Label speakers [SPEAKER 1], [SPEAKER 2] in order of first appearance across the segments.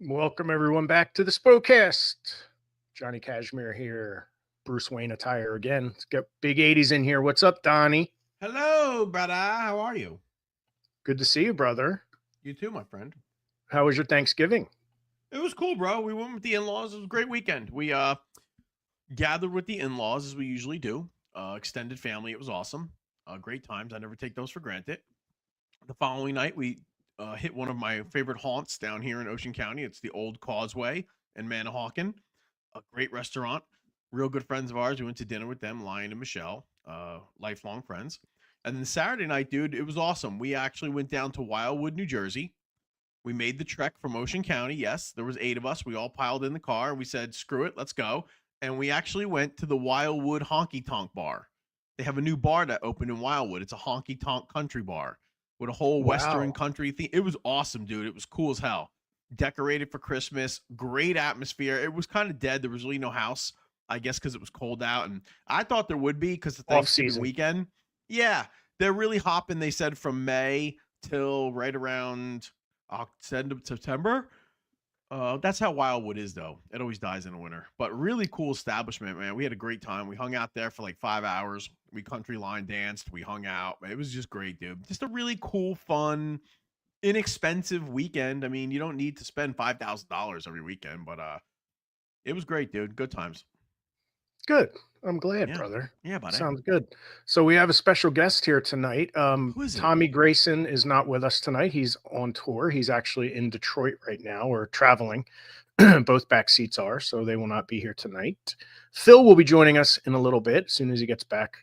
[SPEAKER 1] Welcome everyone back to the Spokecast. Johnny Cashmere here. Bruce Wayne attire again. Let's get Big 80s in here. What's up, Donnie?
[SPEAKER 2] Hello, brother. How are you?
[SPEAKER 1] Good to see you, brother.
[SPEAKER 2] You too, my friend.
[SPEAKER 1] How was your Thanksgiving?
[SPEAKER 2] It was cool, bro. We went with the in-laws. It was a great weekend. We gathered with the in-laws as we usually do. Extended family. It was awesome. Great times. I never take those for granted. The following night, we hit one of my favorite haunts down here in Ocean County. It's the Old Causeway in Manahawkin. A great restaurant. Real good friends of ours. We went to dinner with them, Lion and Michelle, lifelong friends. And then Saturday night, dude, it was awesome. We actually went down to Wildwood, New Jersey. We made the trek from Ocean County. Yes, there was 8 of us. We all piled in the car and we said, screw it, let's go. And we actually went to the Wildwood Honky Tonk Bar. They have a new bar that opened in Wildwood. It's a honky tonk country bar with a whole Western country theme. It was awesome, dude. It was cool as hell. Decorated for Christmas. Great atmosphere. It was kind of dead. There was really no house, I guess, because it was cold out. And I thought there would be because the Thanksgiving weekend. Yeah, they're really hopping, they said, from May till right around September. That's how Wildwood is, though. It always dies in the winter. But really cool establishment, man. We had a great time. We hung out there for like 5 hours. We country line danced. We hung out. It was just great, dude. Just a really cool, fun, inexpensive weekend. I mean, you don't need to spend $5,000 every weekend, but it was great, dude. Good times.
[SPEAKER 1] Good. I'm glad, brother.
[SPEAKER 2] Yeah, buddy.
[SPEAKER 1] Sounds good. So we have a special guest here tonight.
[SPEAKER 2] Who is it?
[SPEAKER 1] Tommy Grayson is not with us tonight. He's on tour. He's actually in Detroit right now, or traveling. Both back seats are, so they will not be here tonight. Phil will be joining us in a little bit as soon as he gets back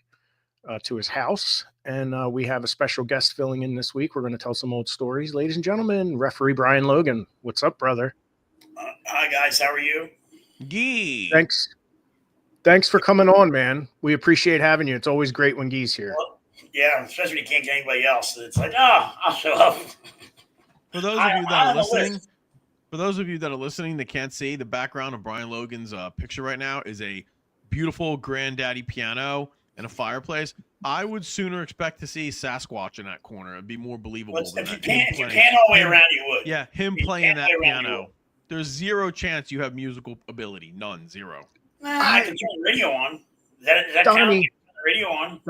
[SPEAKER 1] to his house. And we have a special guest filling in this week. We're going to tell some old stories. Ladies and gentlemen, referee Brian Logan. What's up, brother?
[SPEAKER 3] Hi, guys. How are you?
[SPEAKER 2] Gee.
[SPEAKER 1] Thanks for coming on, man. We appreciate having you. It's always great when Gee's here.
[SPEAKER 3] Well, yeah, especially when you can't get anybody else. It's like, I'll show up.
[SPEAKER 2] For those of you that are listening, that can't see, the background of Brian Logan's picture right now is a beautiful granddaddy piano and a fireplace. I would sooner expect to see Sasquatch in that corner. It'd be more believable.
[SPEAKER 3] If you pan all the way around, you would.
[SPEAKER 2] Yeah, him playing that piano. There's zero chance you have musical ability. None. Zero.
[SPEAKER 3] I can turn the radio on. Is that
[SPEAKER 1] Donnie,
[SPEAKER 3] count? The radio on.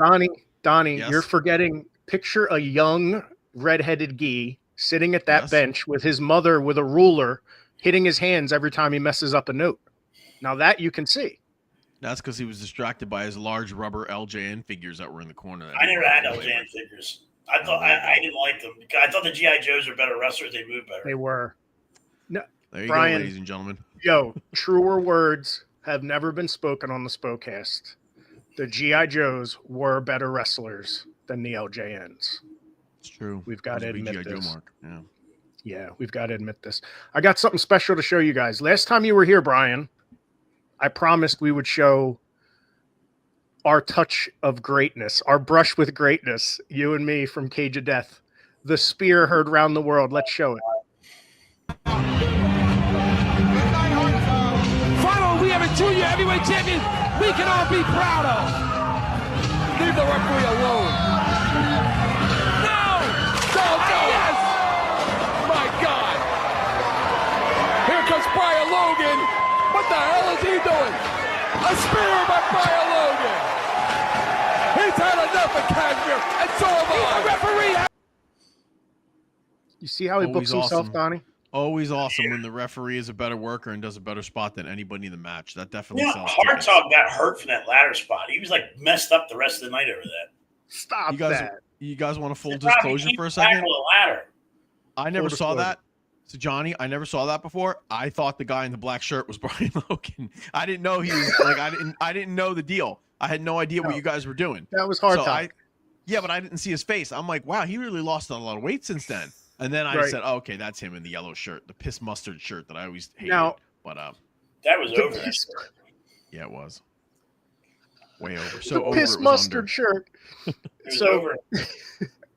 [SPEAKER 1] Donnie,
[SPEAKER 2] yes.
[SPEAKER 1] You're forgetting. Picture a young redheaded Gee sitting at that bench with his mother with a ruler, hitting his hands every time he messes up a note. Now that you can see.
[SPEAKER 2] That's because he was distracted by his large rubber LJN figures that were in the corner.
[SPEAKER 3] I never had LJN figures. I thought I didn't like them. I thought the GI Joes are better wrestlers. They move better.
[SPEAKER 1] They were. No,
[SPEAKER 2] there you
[SPEAKER 1] Brian,
[SPEAKER 2] go, ladies and gentlemen.
[SPEAKER 1] Yo, truer words have never been spoken on the Spokecast. The G.I. Joes were better wrestlers than the LJNs.
[SPEAKER 2] It's true.
[SPEAKER 1] We've got to admit
[SPEAKER 2] G.I.
[SPEAKER 1] this.
[SPEAKER 2] Joe mark.
[SPEAKER 1] Yeah, we've got to admit this. I got something special to show you guys. Last time you were here, Brian, I promised we would show our touch of greatness, our brush with greatness, you and me from Cage of Death. The spear heard round the world. Let's show it.
[SPEAKER 4] We have a junior heavyweight champion we can all be proud of. Leave the referee alone. No! Yes! My God! Here comes Brian Logan. What the hell is he doing? A spear by Brian Logan. He's had enough of Cashmere, and so have I. The referee.
[SPEAKER 1] You see how he books himself, Donnie?
[SPEAKER 2] Always awesome when the referee is a better worker and does a better spot than anybody in the match. That definitely sells.
[SPEAKER 3] Hartog got hurt from that ladder spot. He was like messed up the rest of the night over that.
[SPEAKER 1] Stop that.
[SPEAKER 2] You guys want a full disclosure for a second?
[SPEAKER 3] Ladder.
[SPEAKER 2] I never saw that. So Johnny, I never saw that before. I thought the guy in the black shirt was Brian Logan. I didn't know he was like I didn't know the deal. I had no idea what you guys were doing.
[SPEAKER 1] That was Hartog.
[SPEAKER 2] Yeah, but I didn't see his face. I'm like, wow, he really lost a lot of weight since then. And then I said, okay, that's him in the yellow shirt, the piss mustard shirt that I always hated.
[SPEAKER 1] Now,
[SPEAKER 2] but
[SPEAKER 3] that was over.
[SPEAKER 2] Yeah, it was way over. So
[SPEAKER 1] the piss mustard shirt.
[SPEAKER 3] So over.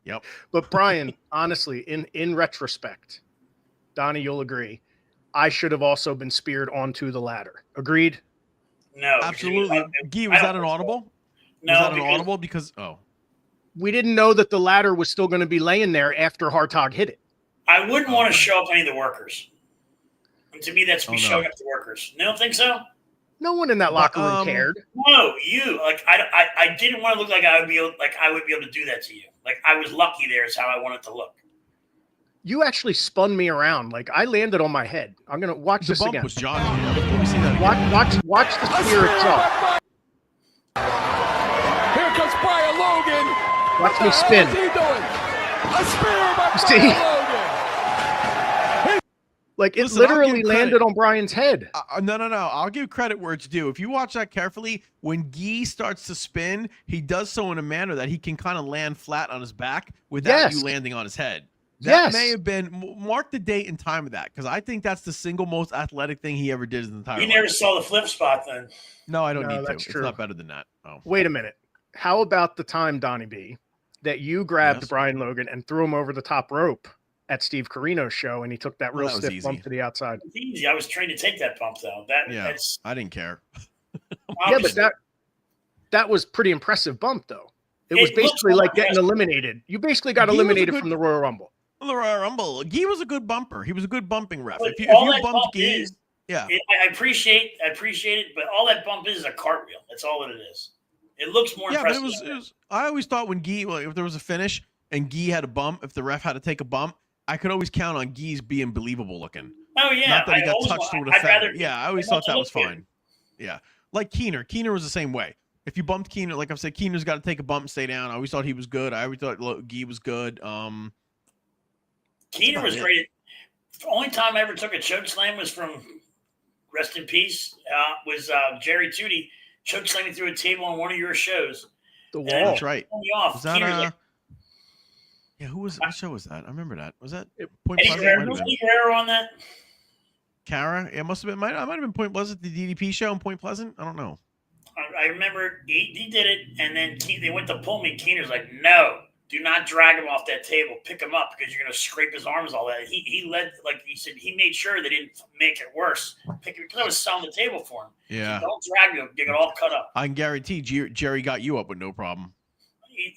[SPEAKER 2] Yep.
[SPEAKER 1] But Brian, honestly, in retrospect, Donnie, you'll agree, I should have also been speared onto the ladder. Agreed?
[SPEAKER 3] No,
[SPEAKER 2] absolutely. Guy, was that an audible?
[SPEAKER 3] No,
[SPEAKER 2] was that an audible? Because
[SPEAKER 1] we didn't know that the ladder was still going to be laying there after Hartog hit it.
[SPEAKER 3] I wouldn't want to show up any of the workers. And to me, that's me showing up to workers. You don't think so?
[SPEAKER 1] No one in that locker room cared.
[SPEAKER 3] No, you. Like I didn't want to look like I would be able to do that to you. Like I was lucky there is how I wanted to look.
[SPEAKER 1] You actually spun me around. Like I landed on my head. I'm gonna watch this again.
[SPEAKER 2] Was John. Let me see that again.
[SPEAKER 1] Watch the spear itself.
[SPEAKER 4] Here comes Brian Logan.
[SPEAKER 1] Watch me spin.
[SPEAKER 4] What the hell is he doing? A spear by
[SPEAKER 1] See?
[SPEAKER 4] Brian Logan.
[SPEAKER 1] Like it
[SPEAKER 2] Listen, I'll
[SPEAKER 1] literally
[SPEAKER 2] give credit.
[SPEAKER 1] landed on Brian's head.
[SPEAKER 2] No. I'll give credit where it's due. If you watch that carefully, when Guy starts to spin, he does so in a manner that he can kind of land flat on his back without you landing on his head. That may have been, mark the date and time of that, because I think that's the single most athletic thing he ever did in his entire life.
[SPEAKER 3] You never saw the flip spot then.
[SPEAKER 2] No, I don't need to.
[SPEAKER 1] That's true.
[SPEAKER 2] It's not better than that. Oh.
[SPEAKER 1] Wait a minute. How about the time, Donnie B, that you grabbed Brian Logan and threw him over the top rope at Steve Carino's show, and he took that real stiff bump to the outside?
[SPEAKER 3] It's easy. I was trained to take that bump, though. That's
[SPEAKER 2] I didn't care.
[SPEAKER 1] Yeah, but that was pretty impressive bump, though. It was basically like getting eliminated. You basically got eliminated from the Royal Rumble.
[SPEAKER 2] The Royal Rumble. Guy was a good bumper. He was a good bumping ref.
[SPEAKER 3] But
[SPEAKER 2] If you
[SPEAKER 3] all that
[SPEAKER 2] bumped
[SPEAKER 3] bump
[SPEAKER 2] Guy,
[SPEAKER 3] is, I appreciate it, but all that bump is a cartwheel. That's all that it is. It looks more impressive.
[SPEAKER 2] But it was. I always thought when Guy, if there was a finish and Guy had a bump, if the ref had to take a bump, I could always count on Guy's being believable looking.
[SPEAKER 3] Oh yeah,
[SPEAKER 2] not that he got touched with a feather. Yeah, I always thought that was fine.
[SPEAKER 3] Good.
[SPEAKER 2] Yeah, like Keener. Keener was the same way. If you bumped Keener, like I've said, Keener's got to take a bump and stay down. I always thought he was good. I always thought Guy was good.
[SPEAKER 3] Keener was great. The only time I ever took a choke slam was from, rest in peace, was Jerry Tootie choke slamming through a table on one of your shows.
[SPEAKER 1] The wall.
[SPEAKER 2] That's right.
[SPEAKER 3] Was
[SPEAKER 2] that who was? What show was that? I remember that. Was that Point
[SPEAKER 3] Eddie
[SPEAKER 2] Pleasant?
[SPEAKER 3] Guerrero on that?
[SPEAKER 2] Cara? It must have been. I might have been Point. Was it the DDP show in Point Pleasant? I don't know.
[SPEAKER 3] I remember he did it, and then they went to pull me. Keener's like, no, do not drag him off that table. Pick him up because you're going to scrape his arms, all that. He led, like he said, he made sure they didn't make it worse. Because I was selling the table for him.
[SPEAKER 2] Yeah.
[SPEAKER 3] So don't drag him. Get it all cut up.
[SPEAKER 2] I can guarantee Jerry got you up with no problem.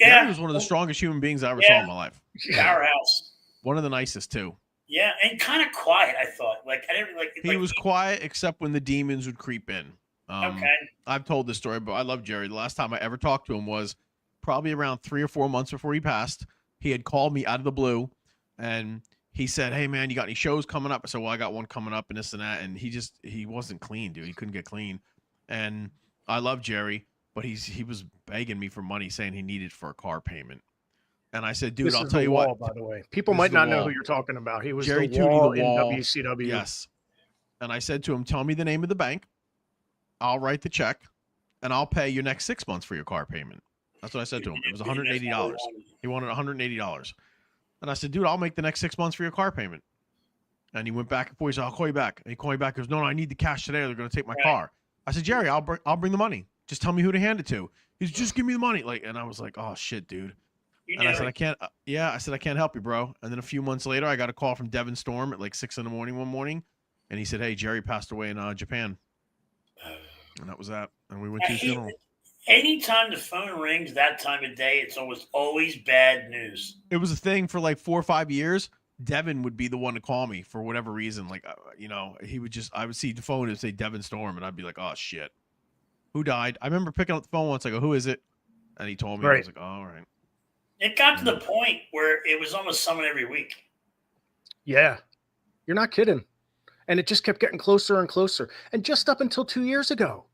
[SPEAKER 3] Yeah.
[SPEAKER 2] Jerry was one of the strongest human beings I ever saw in my life.
[SPEAKER 3] Powerhouse.
[SPEAKER 2] One of the nicest, too.
[SPEAKER 3] Yeah, and kind of quiet, I thought. Like, I didn't like.
[SPEAKER 2] He was quiet except when the demons would creep in.
[SPEAKER 3] Okay.
[SPEAKER 2] I've told this story, but I love Jerry. The last time I ever talked to him was probably around 3 or 4 months before he passed. He had called me out of the blue, and he said, "Hey, man, you got any shows coming up?" I said, "Well, I got one coming up and this and that." And he wasn't clean, dude. He couldn't get clean. And I love Jerry, but he was begging me for money, saying he needed for a car payment. And I said, "Dude, I'll tell you what."
[SPEAKER 1] By the way, people might not know who you're talking about. He was
[SPEAKER 2] Jerry
[SPEAKER 1] the wall
[SPEAKER 2] Tootie, the wall
[SPEAKER 1] in WCW.
[SPEAKER 2] Yes. And I said to him, "Tell me the name of the bank. I'll write the check, and I'll pay your next 6 months for your car payment." That's what I said to him. It was $180. He wanted $180. And I said, "Dude, I'll make the next 6 months for your car payment." And he went back and forth. He said, "I'll call you back." And he called me back. He goes, "No, I need the cash today. They're going to take my car." I said, "Jerry, I'll bring the money. Just tell me who to hand it to." He's just give me the money. And I was like, "Oh shit, dude." And I said, "I can't." I said, "I can't help you, bro." And then a few months later, I got a call from Devin Storm at like 6 a.m. one morning, and he said, "Hey, Jerry passed away in Japan." And that was that. And we went to his funeral.
[SPEAKER 3] Anytime the phone rings that time of day, it's always bad news.
[SPEAKER 2] It was a thing for like 4 or 5 years. Devin would be the one to call me for whatever reason. Like, he would I would see the phone and say Devin Storm, and I'd be like, "Oh shit, who died?" I remember picking up the phone once. I go, "Who is it?" And he told me.
[SPEAKER 1] Right.
[SPEAKER 2] I was like, "Oh, all right."
[SPEAKER 3] It got to the point where it was almost someone every week.
[SPEAKER 1] Yeah, you're not kidding. And it just kept getting closer and closer. And just up until 2 years ago,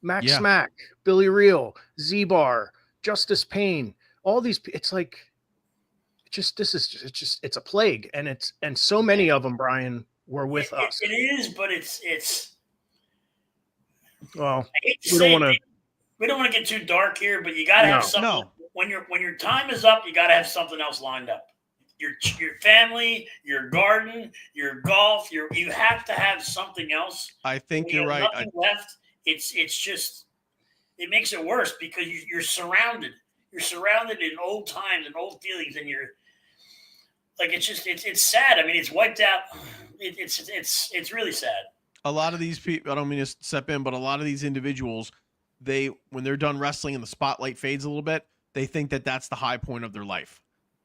[SPEAKER 1] Max Smack, Billy Real, Z-Bar, Justice Payne, all these, it's like, it's a plague. And so many of them, Brian, were with us.
[SPEAKER 3] It is, but it's,
[SPEAKER 1] well,
[SPEAKER 3] we don't want to get too dark here, but you got to have something.
[SPEAKER 2] No.
[SPEAKER 3] When your time is up, you got to have something else lined up. Your family, your garden, your golf. You have to have something else.
[SPEAKER 2] I think you're right.
[SPEAKER 3] Nothing left. It's just it makes it worse because you're surrounded. You're surrounded in old times and old feelings, and you're like it's sad. I mean, it's wiped out. It's really sad.
[SPEAKER 2] A lot of these people. I don't mean to step in, but a lot of these individuals, when they're done wrestling and the spotlight fades a little bit, they think that that's the high point of their life.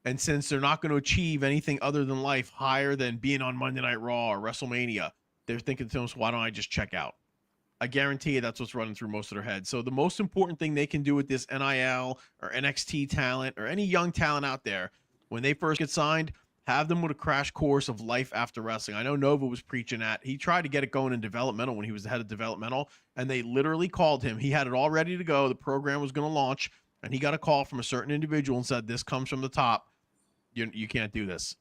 [SPEAKER 2] And since they're not going to achieve anything other than life higher than being on Monday Night Raw or WrestleMania, they're thinking to themselves, why don't I just check out? I guarantee you that's what's running through most of their heads. So the most important thing they can do with this NIL or NXT talent or any young talent out there, when they first get signed, have them with a crash course of life after wrestling. I know Nova was preaching that. He tried to get it going in developmental when he was the head of developmental, and they literally called him. He had it all ready to go. The program was going to launch, and he got a call from a certain individual and said, this comes from the top. You can't do this.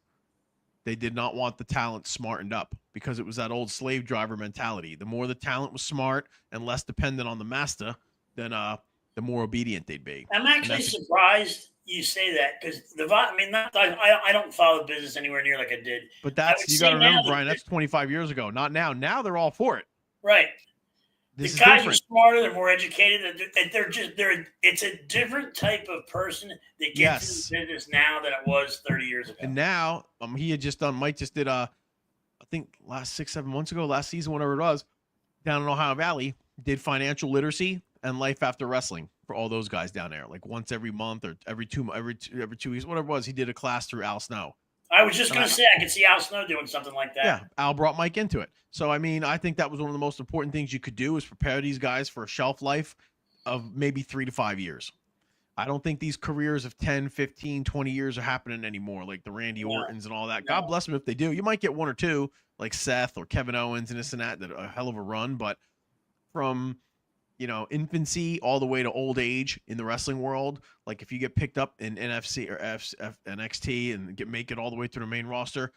[SPEAKER 2] They did not want the talent smartened up because it was that old slave driver mentality. The more the talent was smart and less dependent on the master, then the more obedient they'd be.
[SPEAKER 3] I'm actually surprised you say that because I don't follow the business anywhere near like I did.
[SPEAKER 2] But that's, you got to remember, Brian, that's 25 years ago. Not now. Now they're all for it.
[SPEAKER 3] Right.
[SPEAKER 2] The
[SPEAKER 3] guys
[SPEAKER 2] different.
[SPEAKER 3] are smarter, they're more educated. It's a different type of person that gets into business now than it was 30 years ago.
[SPEAKER 2] And now, he had just done, Mike just did, I think last 6-7 months ago, last season, whatever it was, down in Ohio Valley, did financial literacy and life after wrestling for all those guys down there. Like once every month or every 2 weeks, whatever it was, he did a class through Al Snow.
[SPEAKER 3] I was just going to say, I could see Al Snow doing something like that.
[SPEAKER 2] Yeah, Al brought Mike into it. So, I mean, I think that was one of the most important things you could do is prepare these guys for a shelf life of maybe 3 to 5 years. I don't think these careers of 10, 15, 20 years are happening anymore, like the Randy Ortons and all that. God bless them if they do. You might get 1 or 2, like Seth or Kevin Owens and this and that a hell of a run. But from, infancy all the way to old age in the wrestling world, like if you get picked up in NFC or NXT and make it all the way through the main roster,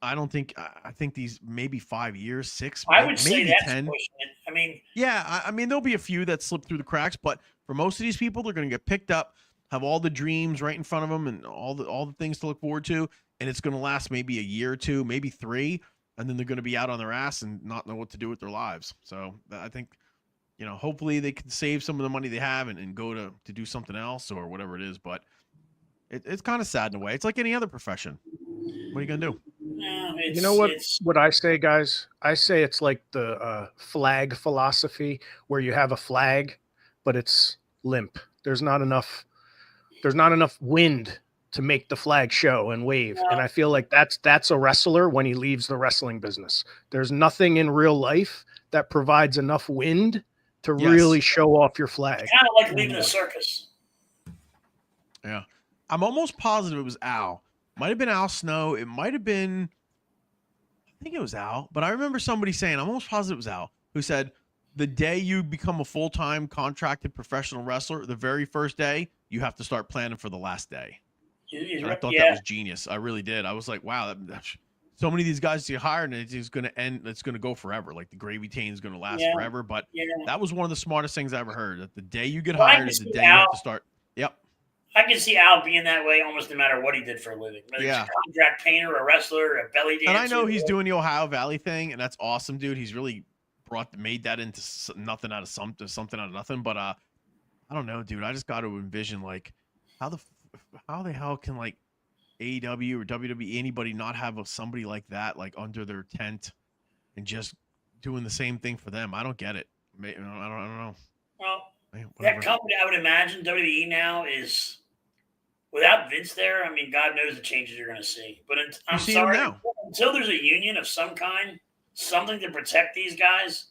[SPEAKER 2] I think these maybe 5 years, 6,
[SPEAKER 3] I would
[SPEAKER 2] maybe
[SPEAKER 3] say that's
[SPEAKER 2] 10.
[SPEAKER 3] pushing it. I mean,
[SPEAKER 2] yeah, I mean, there'll be a few that slip through the cracks, but for most of these people, they're going to get picked up, have all the dreams right in front of them and all the things to look forward to. And it's going to last maybe a year or 2, maybe 3. And then they're going to be out on their ass and not know what to do with their lives. So I think, hopefully they can save some of the money they have and go to do something else or whatever it is. But it's kind of sad in a way. It's like any other profession. What are you going to do?
[SPEAKER 1] You know what I say, guys? I say it's like the flag philosophy where you have a flag, but it's limp. There's not enough wind to make the flag show and wave.
[SPEAKER 3] Yeah.
[SPEAKER 1] And I feel like that's a wrestler when he leaves the wrestling business. There's nothing in real life that provides enough wind to really show off your flag.
[SPEAKER 3] Kind of like leaving a circus.
[SPEAKER 2] Yeah. I'm almost positive it was Al. Might have been Al Snow. It might have been, I think it was Al, but I remember somebody saying, I'm almost positive it was Al, who said, the day you become a full-time contracted professional wrestler, the very first day, you have to start planning for the last day. And I thought that was genius. I really did. I was like, wow, so many of these guys you hired, and it's going to end. It's going to go forever. Like the gravy train is going to last forever. But that was one of the smartest things I ever heard. That the day you get hired is the day you have to start. Yep.
[SPEAKER 3] I can see Al being that way almost no matter what he did for a living. Whether it's a contract painter, a wrestler, a belly dancer.
[SPEAKER 2] And I know he's doing the Ohio Valley thing, and that's awesome, dude. He's really made that into nothing out of something out of nothing. But I don't know, dude. I just got to envision like how the hell can like AEW or WWE anybody not have somebody like that like under their tent and just doing the same thing for them? I don't get it. I don't know.
[SPEAKER 3] Well, that company, I would imagine WWE now is without Vince there. I mean, God knows the changes you're going to see. But I'm sorry, until there's a union of some kind, something to protect these guys,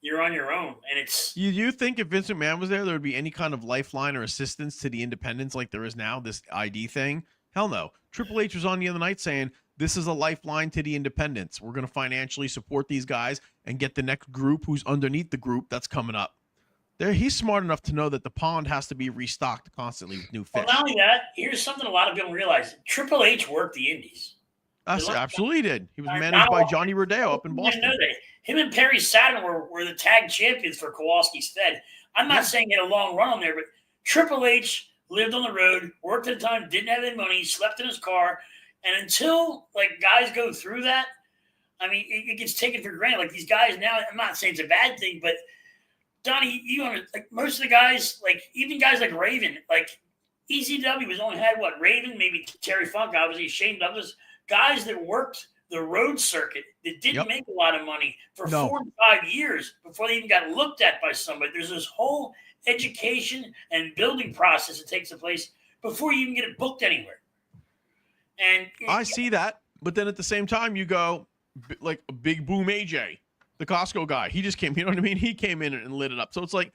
[SPEAKER 3] you're on your own. And it's
[SPEAKER 2] you think if Vince McMahon was there would be any kind of lifeline or assistance to the independents like there is now, this ID thing? Hell no. Triple H was on the other night saying this is a lifeline to the independents. We're going to financially support these guys and get the next group who's underneath the group that's coming up. He's smart enough to know that the pond has to be restocked constantly with new fish.
[SPEAKER 3] Well, not only that, here's something a lot of people realize. Triple H worked the indies.
[SPEAKER 2] Absolutely did. He was managed by Johnny Rodeo up in Boston.
[SPEAKER 3] Know that. Him and Perry Saturn were the tag champions for Kowalski's Fed. I'm not saying he had a long run on there, but Triple H lived on the road, worked at the time, didn't have any money, slept in his car. And until like guys go through that, I mean, it gets taken for granted. Like these guys now, I'm not saying it's a bad thing, but Donnie, like most of the guys, like even guys like Raven, like ECW was only had Raven, maybe Terry Funk, obviously Shane Douglas, guys that worked the road circuit that didn't make a lot of money for 4 to 5 years before they even got looked at by somebody. There's this whole education and building process that takes place before you even get it booked anywhere. And
[SPEAKER 2] I see that, but then at the same time, you go, like a Big Boom AJ, the Costco guy. He just came, you know what I mean? He came in and lit it up. So it's like,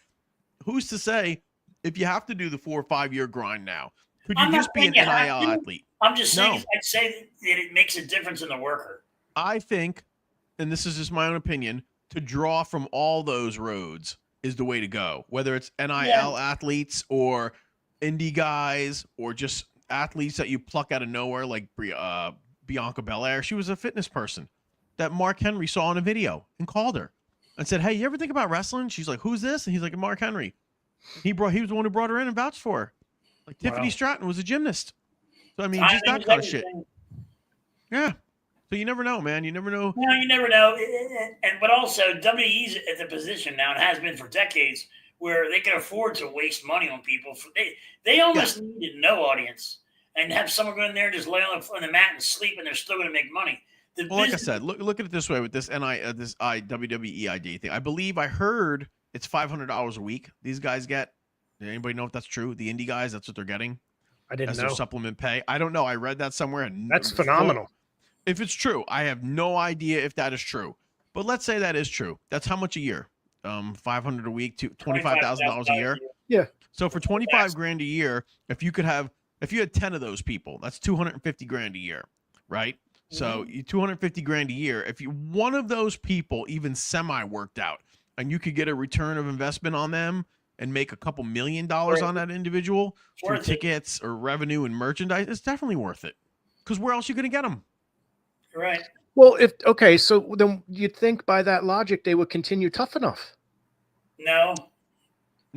[SPEAKER 2] who's to say if you have to do the 4 or 5 year grind now, could you
[SPEAKER 3] I'm not
[SPEAKER 2] just be an
[SPEAKER 3] saying you have
[SPEAKER 2] NIL
[SPEAKER 3] to.
[SPEAKER 2] athlete?
[SPEAKER 3] I'm just saying,
[SPEAKER 2] No.
[SPEAKER 3] I'd say that it makes a difference in the worker.
[SPEAKER 2] I think, and this is just my own opinion, to draw from all those roads is the way to go. Whether it's NIL athletes or indie guys or just athletes that you pluck out of nowhere, like Bianca Belair. She was a fitness person that Mark Henry saw in a video and called her and said, "Hey, you ever think about wrestling?" She's like, "Who's this?" And he's like, "Mark Henry." He was the one who brought her in and vouched for her. Like Tiffany Stratton was a gymnast. So I mean, just that kind of shit. Yeah. So you never know, man. You never know.
[SPEAKER 3] No, you never know. But also, WWE's at the position now, and has been for decades, where they can afford to waste money on people. They almost need no audience and have someone go in there and just lay on the mat and sleep, and they're still going to make money.
[SPEAKER 2] Like I said, look at it this way with this WWE ID thing. I believe I heard it's $500 a week these guys get. Did anybody know if that's true? The indie guys, that's what they're getting.
[SPEAKER 1] I didn't know.
[SPEAKER 2] Their supplement pay. I don't know. I read that somewhere. And
[SPEAKER 1] that's phenomenal.
[SPEAKER 2] If it's true, I have no idea if that is true. But let's say that is true. That's how much a year? $500 a week to $25,000 a year.
[SPEAKER 1] Yeah.
[SPEAKER 2] So for $25,000 a year, if you had 10 of those people, that's $250,000 a year, right? Mm-hmm. So $250,000 a year. If one of those people even semi worked out, and you could get a return of investment on them and make a couple $1 million on that individual through tickets or revenue and merchandise, it's definitely worth it. Because where else are you going to get them?
[SPEAKER 3] Right.
[SPEAKER 1] Well, so then you'd think by that logic they would continue Tough Enough.
[SPEAKER 3] No,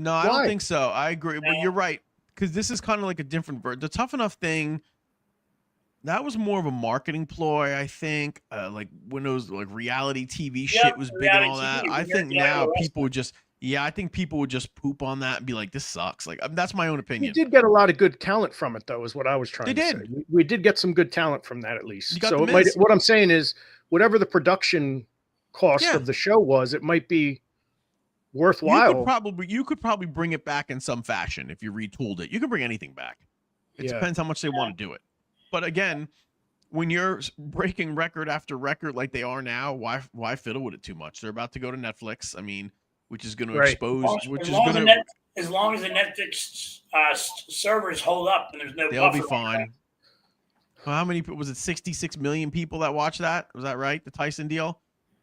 [SPEAKER 2] I don't think so. I agree. No. But you're right. Because this is kind of like a different version. The Tough Enough thing, that was more of a marketing ploy, I think. Like when those like reality TV shit was big and all that. I think now people would just poop on that and be like, this sucks. Like that's my own opinion.
[SPEAKER 1] You did get a lot of good talent from it, though, is what I was trying to say. We did get some good talent from that, at least. So what I'm saying is, whatever the production cost of the show was, it might be worthwhile.
[SPEAKER 2] You could probably bring it back in some fashion if you retooled it. You can bring anything back. It depends how much they want to do it. But again, when you're breaking record after record like they are now, why fiddle with it too much? They're about to go to Netflix. I mean, which is going to expose,
[SPEAKER 3] as long as the Netflix servers hold up and there's no,
[SPEAKER 2] they'll be fine. Well, how many was it? 66 million people that watched that? Was that right? The Tyson deal,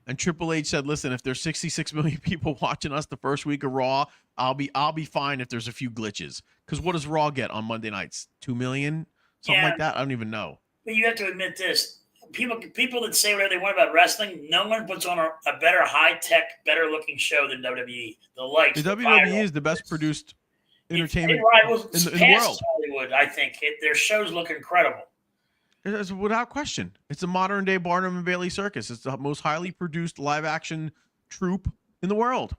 [SPEAKER 2] and Triple H said, "Listen, if there's 66 million people watching us the first week of Raw, I'll be fine if there's a few glitches. Because what does Raw get on Monday nights? 2 million, something like that. I don't even know.
[SPEAKER 3] But you have to admit this. People that say whatever they want about wrestling, no one puts on a better high-tech, better-looking show than WWE. The
[SPEAKER 2] WWE is the best produced entertainment
[SPEAKER 3] in
[SPEAKER 2] the world.
[SPEAKER 3] Hollywood, I think. Their shows look incredible.
[SPEAKER 2] It's without question. It's a modern-day Barnum and Bailey circus. It's the most highly produced live-action troupe in the world.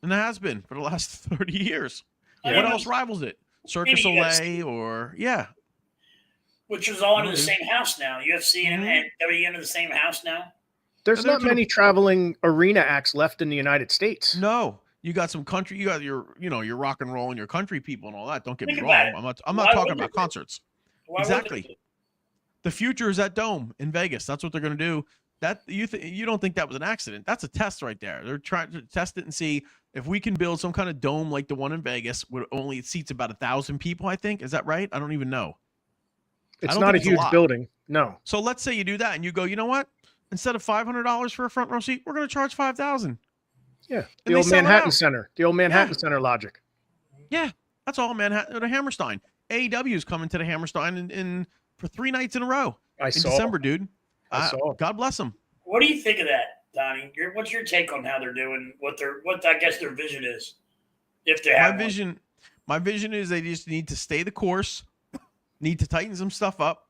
[SPEAKER 2] And it has been for the last 30 years. What else rivals it? Circus Olay or,
[SPEAKER 3] which is all under the same house now. UFC and WWE under the same house now.
[SPEAKER 1] There's not many traveling arena acts left in the United States.
[SPEAKER 2] No, you got some country. You got your rock and roll and your country people and all that. Don't get me wrong. I'm not talking about concerts. Exactly. The future is at Dome in Vegas. That's what they're going to do. That you don't think that was an accident? That's a test right there. They're trying to test it and see if we can build some kind of dome like the one in Vegas, where only it seats about 1,000 people. I think, is that right? I don't even know.
[SPEAKER 1] It's not a huge building. No.
[SPEAKER 2] So let's say you do that and you go, you know what? Instead of $500 for a front row seat, we're going to charge $5,000.
[SPEAKER 1] Yeah. The old Manhattan Center. The old Manhattan Center logic.
[SPEAKER 2] Yeah. That's all Manhattan. The Hammerstein. AEW is coming to the Hammerstein in for 3 nights in a row. In December, dude.
[SPEAKER 1] I saw.
[SPEAKER 2] God bless them.
[SPEAKER 3] What do you think of that, Donnie? What's your take on how they're doing? What I guess their vision is, if they have
[SPEAKER 2] my vision is they just need to stay the course. Need to tighten some stuff up,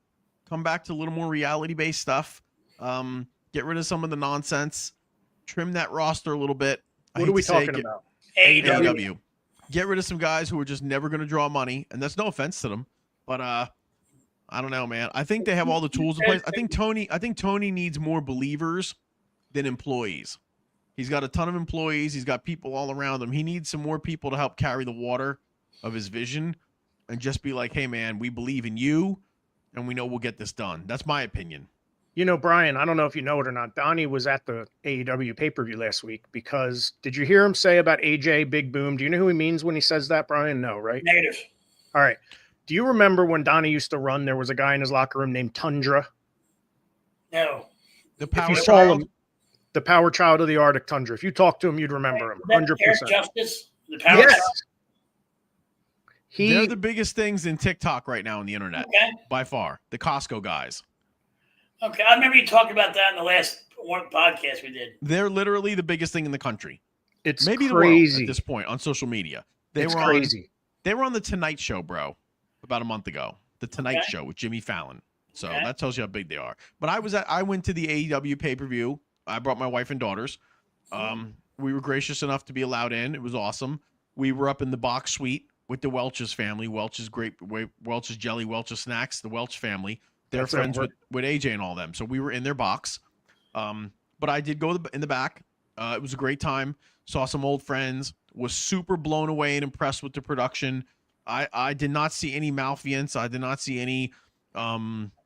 [SPEAKER 2] come back to a little more reality-based stuff, get rid of some of the nonsense, trim that roster a little bit.
[SPEAKER 1] What are we talking about?
[SPEAKER 3] AEW.
[SPEAKER 2] Get rid of some guys who are just never going to draw money, and that's no offense to them, but I don't know, man. I think they have all the tools in place. I think Tony needs more believers than employees. He's got a ton of employees. He's got people all around him. He needs some more people to help carry the water of his vision. And just be like, hey, man, we believe in you, and we know we'll get this done. That's my opinion.
[SPEAKER 1] You know, Brian, I don't know if you know it or not. Donnie was at the AEW pay-per-view last week because did you hear him say about AJ Big Boom? Do you know who he means when he says that, Brian? No, right?
[SPEAKER 3] Negative.
[SPEAKER 1] All right. Do you remember when Donnie used to run, there was a guy in his locker room named Tundra?
[SPEAKER 3] No.
[SPEAKER 2] The
[SPEAKER 1] If
[SPEAKER 2] power
[SPEAKER 1] you saw
[SPEAKER 2] child.
[SPEAKER 1] him, the power child of the Arctic Tundra. If you talk to him, you'd remember him.
[SPEAKER 3] Eric
[SPEAKER 1] 100%.
[SPEAKER 3] Justice, the power
[SPEAKER 1] Yes.
[SPEAKER 3] shot.
[SPEAKER 2] They're the biggest things in TikTok right now on the internet,
[SPEAKER 3] Okay.
[SPEAKER 2] by far. The Costco guys.
[SPEAKER 3] Okay. I remember you talking about that in the last one podcast we did.
[SPEAKER 2] They're literally the biggest thing in the country.
[SPEAKER 1] It's
[SPEAKER 2] Maybe the
[SPEAKER 1] crazy.
[SPEAKER 2] world at this point on social media.
[SPEAKER 1] It's crazy.
[SPEAKER 2] They were on the Tonight Show, bro, about a month ago. The Tonight
[SPEAKER 3] Okay.
[SPEAKER 2] Show with Jimmy Fallon. So
[SPEAKER 3] Okay.
[SPEAKER 2] that tells you how big they are. But I went to the AEW pay-per-view. I brought my wife and daughters. We were gracious enough to be allowed in. It was awesome. We were up in the box suite with the Welch's family. Welch's Jelly, Welch's Snacks, the Welch family. They're
[SPEAKER 1] That's
[SPEAKER 2] friends
[SPEAKER 1] it.
[SPEAKER 2] with AJ and all them. So we were in their box. But I did go in the back. It was a great time. Saw some old friends. Was super blown away and impressed with the production. I did not see any malfeasance. I did not see any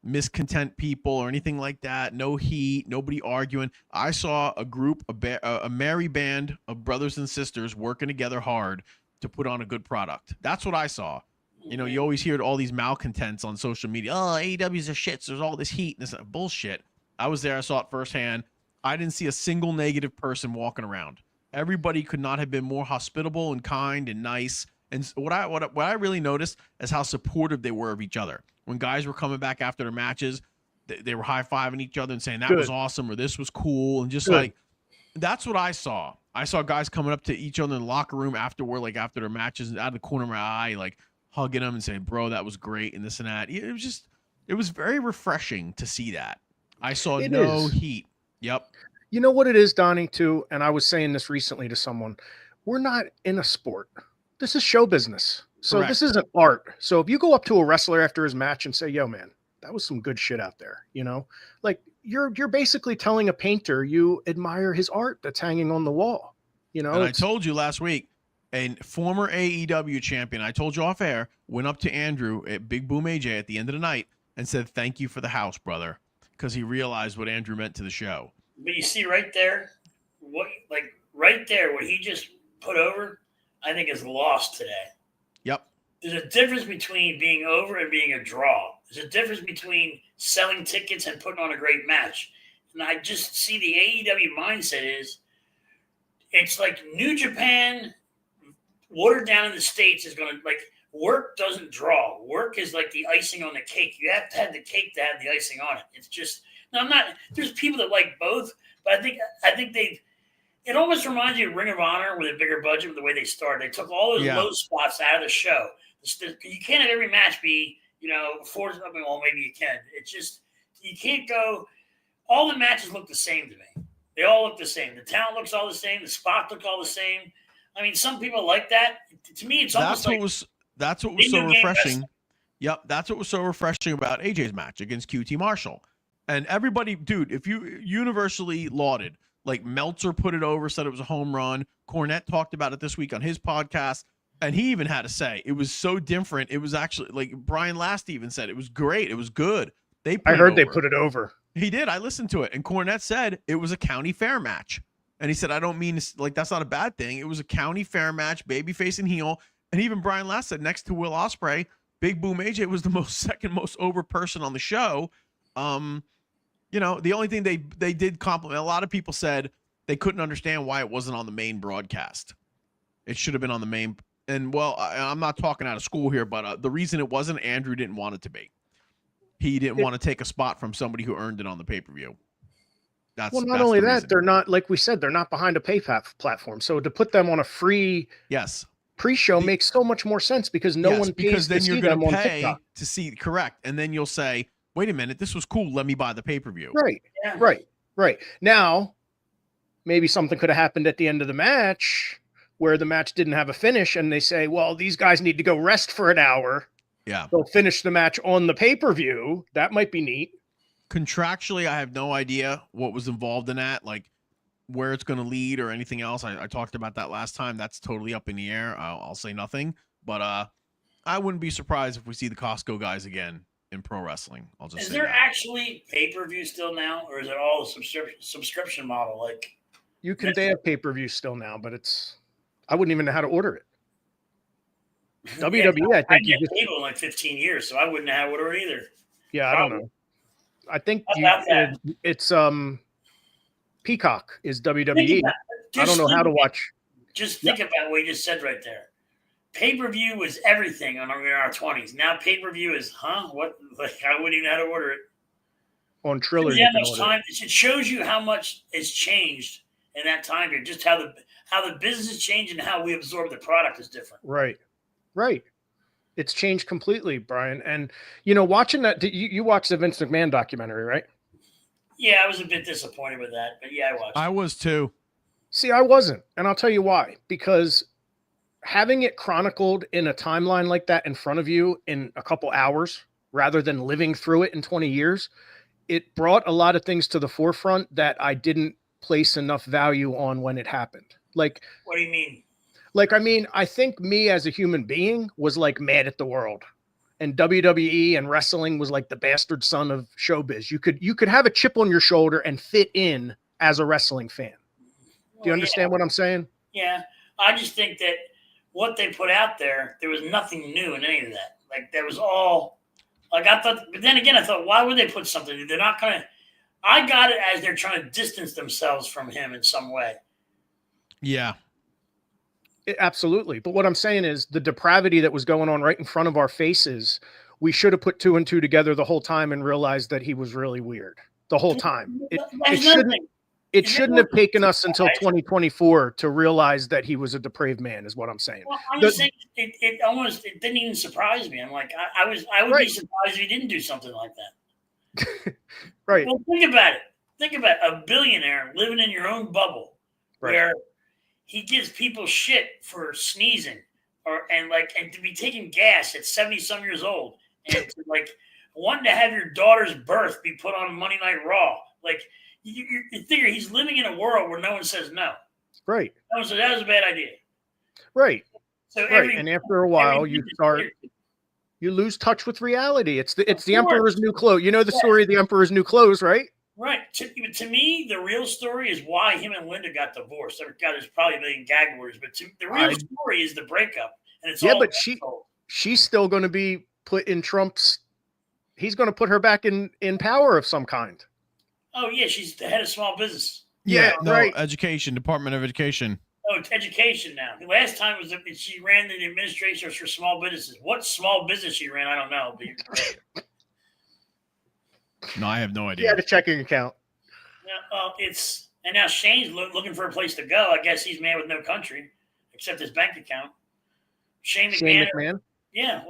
[SPEAKER 2] miscontent people or anything like that. No heat. Nobody arguing. I saw a group, a merry band of brothers and sisters working together hard to put on a good product. That's what I saw. You know, you always hear all these malcontents on social media. Oh, AEW's a shits. There's all this heat and this bullshit. I was there. I saw it firsthand. I didn't see a single negative person walking around. Everybody could not have been more hospitable and kind and nice. And what I really noticed is how supportive they were of each other. When guys were coming back after their matches, they were high-fiving each other and saying that was awesome or this was cool. And just like, that's what I saw. I saw guys coming up to each other in the locker room afterward, like after their matches, and out of the corner of my eye, like hugging them and saying, bro, that was great and this and that. It was very refreshing to see that. I saw no heat. Yep.
[SPEAKER 1] You know what it is, Donnie, too? And I was saying this recently to someone. We're not in a sport. This is show business. So
[SPEAKER 2] Correct.
[SPEAKER 1] This isn't art. So if you go up to a wrestler after his match and say, yo, man, that was some good shit out there, you know, like you're basically telling a painter you admire his art that's hanging on the wall, you know.
[SPEAKER 2] And I told you last week, a former AEW champion, I told you off air, went up to Andrew at Big Boom AJ at the end of the night and said, thank you for the house, brother, because he realized what Andrew meant to the show.
[SPEAKER 3] But you see right there, what he just put over, I think is lost today.
[SPEAKER 2] Yep.
[SPEAKER 3] There's a difference between being over and being a draw. There's a difference between selling tickets and putting on a great match. And I just see the AEW mindset is it's like New Japan watered down in the States is going to like work doesn't draw. Work is like the icing on the cake. You have to have the cake to have the icing on it. It's just there's people that like both, but I think they've it almost reminds you of Ring of Honor with a bigger budget with the way they started. They took all those low spots out of the show. You can't have every match be, well, maybe you can. It's just, you can't go, all the matches look the same to me. They all look the same. The talent looks all the same. The spot look all the same. I mean, some people like that. To me, it's almost
[SPEAKER 2] that's what was so refreshing. Yep, that's what was so refreshing about AJ's match against QT Marshall. And everybody, dude, if you universally lauded, like Meltzer put it over, said it was a home run. Cornette talked about it this week on his podcast. And he even had to say it was so different. It was actually like Brian Last even said it was great. It was good. They put it over. He did. I listened to it. And Cornette said it was a county fair match. And he said, I don't mean like that's not a bad thing. It was a county fair match, babyface and heel. And even Brian Last said next to Will Ospreay, Big Boom AJ was the second most over person on the show. The only thing they did compliment, a lot of people said they couldn't understand why it wasn't on the main broadcast. It should have been on the main. And well, I'm not talking out of school here, but the reason it wasn't, Andrew didn't want it to be. He didn't want to take a spot from somebody who earned it on the pay-per-view. Not
[SPEAKER 1] only that, they're not, like we said, they're not behind a pay platform. So to put them on a free pre-show makes so much more sense because no one pays to see them on TikTok.
[SPEAKER 2] To see, correct. And then you'll say, wait a minute, this was cool. Let me buy the pay-per-view.
[SPEAKER 1] Right, yeah. Right. Now, maybe something could have happened at the end of the match where the match didn't have a finish and they say, well, these guys need to go rest for an hour.
[SPEAKER 2] Yeah.
[SPEAKER 1] They'll finish the match on the pay-per-view. That might be neat.
[SPEAKER 2] Contractually, I have no idea what was involved in that, like where it's going to lead or anything else. I talked about that last time. That's totally up in the air. I'll say nothing, but I wouldn't be surprised if we see the Costco guys again in pro wrestling. I'll just
[SPEAKER 3] Is
[SPEAKER 2] say
[SPEAKER 3] there
[SPEAKER 2] that.
[SPEAKER 3] actually pay-per-view still now, or is it all a subscription model? Like
[SPEAKER 1] They have pay-per-view still now, but I wouldn't even know how to order it. WWE, I
[SPEAKER 3] I
[SPEAKER 1] think you
[SPEAKER 3] get
[SPEAKER 1] just,
[SPEAKER 3] cable in like 15 years, so I wouldn't have ordered either.
[SPEAKER 1] yeah, I don't know. I think
[SPEAKER 3] How about that?
[SPEAKER 1] it's Peacock is
[SPEAKER 3] Think
[SPEAKER 1] WWE.
[SPEAKER 3] about it.
[SPEAKER 1] I don't know how to watch.
[SPEAKER 3] Just think about what you just said right there. Pay-per-view was everything in our 20s. Now pay-per-view is, what? Like, I wouldn't even know how to order it.
[SPEAKER 1] On Triller,
[SPEAKER 3] Shows
[SPEAKER 1] you
[SPEAKER 3] you how
[SPEAKER 1] can
[SPEAKER 3] much
[SPEAKER 1] order
[SPEAKER 3] time. It shows you how much has changed in that time period. Just how the business has changed and how we absorb the product is different.
[SPEAKER 1] Right. It's changed completely, Brian. And watching that, you watched the Vince McMahon documentary, right?
[SPEAKER 3] Yeah, I was a bit disappointed with that, but yeah, I watched.
[SPEAKER 2] I was too.
[SPEAKER 1] See, I wasn't, and I'll tell you why. Because having it chronicled in a timeline like that in front of you in a couple hours, rather than living through it in 20 years, it brought a lot of things to the forefront that I didn't place enough value on when it happened. Like,
[SPEAKER 3] what do you mean?
[SPEAKER 1] I think me as a human being was like mad at the world, and WWE and wrestling was like the bastard son of showbiz. You could have a chip on your shoulder and fit in as a wrestling fan. Do you understand what I'm saying?
[SPEAKER 3] Yeah. I just think that what they put out there was nothing new in any of that. Like, that was all, like, I thought, but then again, I thought, why would they put something? They're not going to, I got it as they're trying to distance themselves from him in some way.
[SPEAKER 2] Yeah.
[SPEAKER 1] Absolutely. But what I'm saying is the depravity that was going on right in front of our faces, we should have put two and two together the whole time and realized that he was really weird the whole time. It shouldn't have taken us until 2024 to realize that he was a depraved man, is what I'm saying.
[SPEAKER 3] Well, I'm just saying it didn't even surprise me. I'm like, I would be surprised if he didn't do something like that.
[SPEAKER 1] Right.
[SPEAKER 3] Well, think about it. Think about a billionaire living in your own bubble where he gives people shit for sneezing and to be taking gas at 70 some years old and to wanting to have your daughter's birth be put on Monday Night Raw. Like, you figure he's living in a world where no one says no.
[SPEAKER 1] Right.
[SPEAKER 3] No one says that was a bad idea.
[SPEAKER 1] Right.
[SPEAKER 3] So
[SPEAKER 1] and after a while you lose touch with reality. It's the Emperor's New Clothes. You know the story of the Emperor's New Clothes, right?
[SPEAKER 3] Right. To me, the real story is why him and Linda got divorced. There's probably a million gag words, but the real story is the breakup. And it's all
[SPEAKER 1] but she's still going to be put in Trump's. He's going to put her back in power of some kind.
[SPEAKER 3] Oh yeah, she's the head of small business.
[SPEAKER 2] Education, Department of Education.
[SPEAKER 3] Oh, it's education now. The last time was she ran the administration for small businesses. What small business she ran, I don't know. But
[SPEAKER 2] no, I have no idea.
[SPEAKER 1] He had a checking account.
[SPEAKER 3] And now Shane's looking for a place to go. I guess he's man with no country, except his bank account. Shane McMahon. Yeah,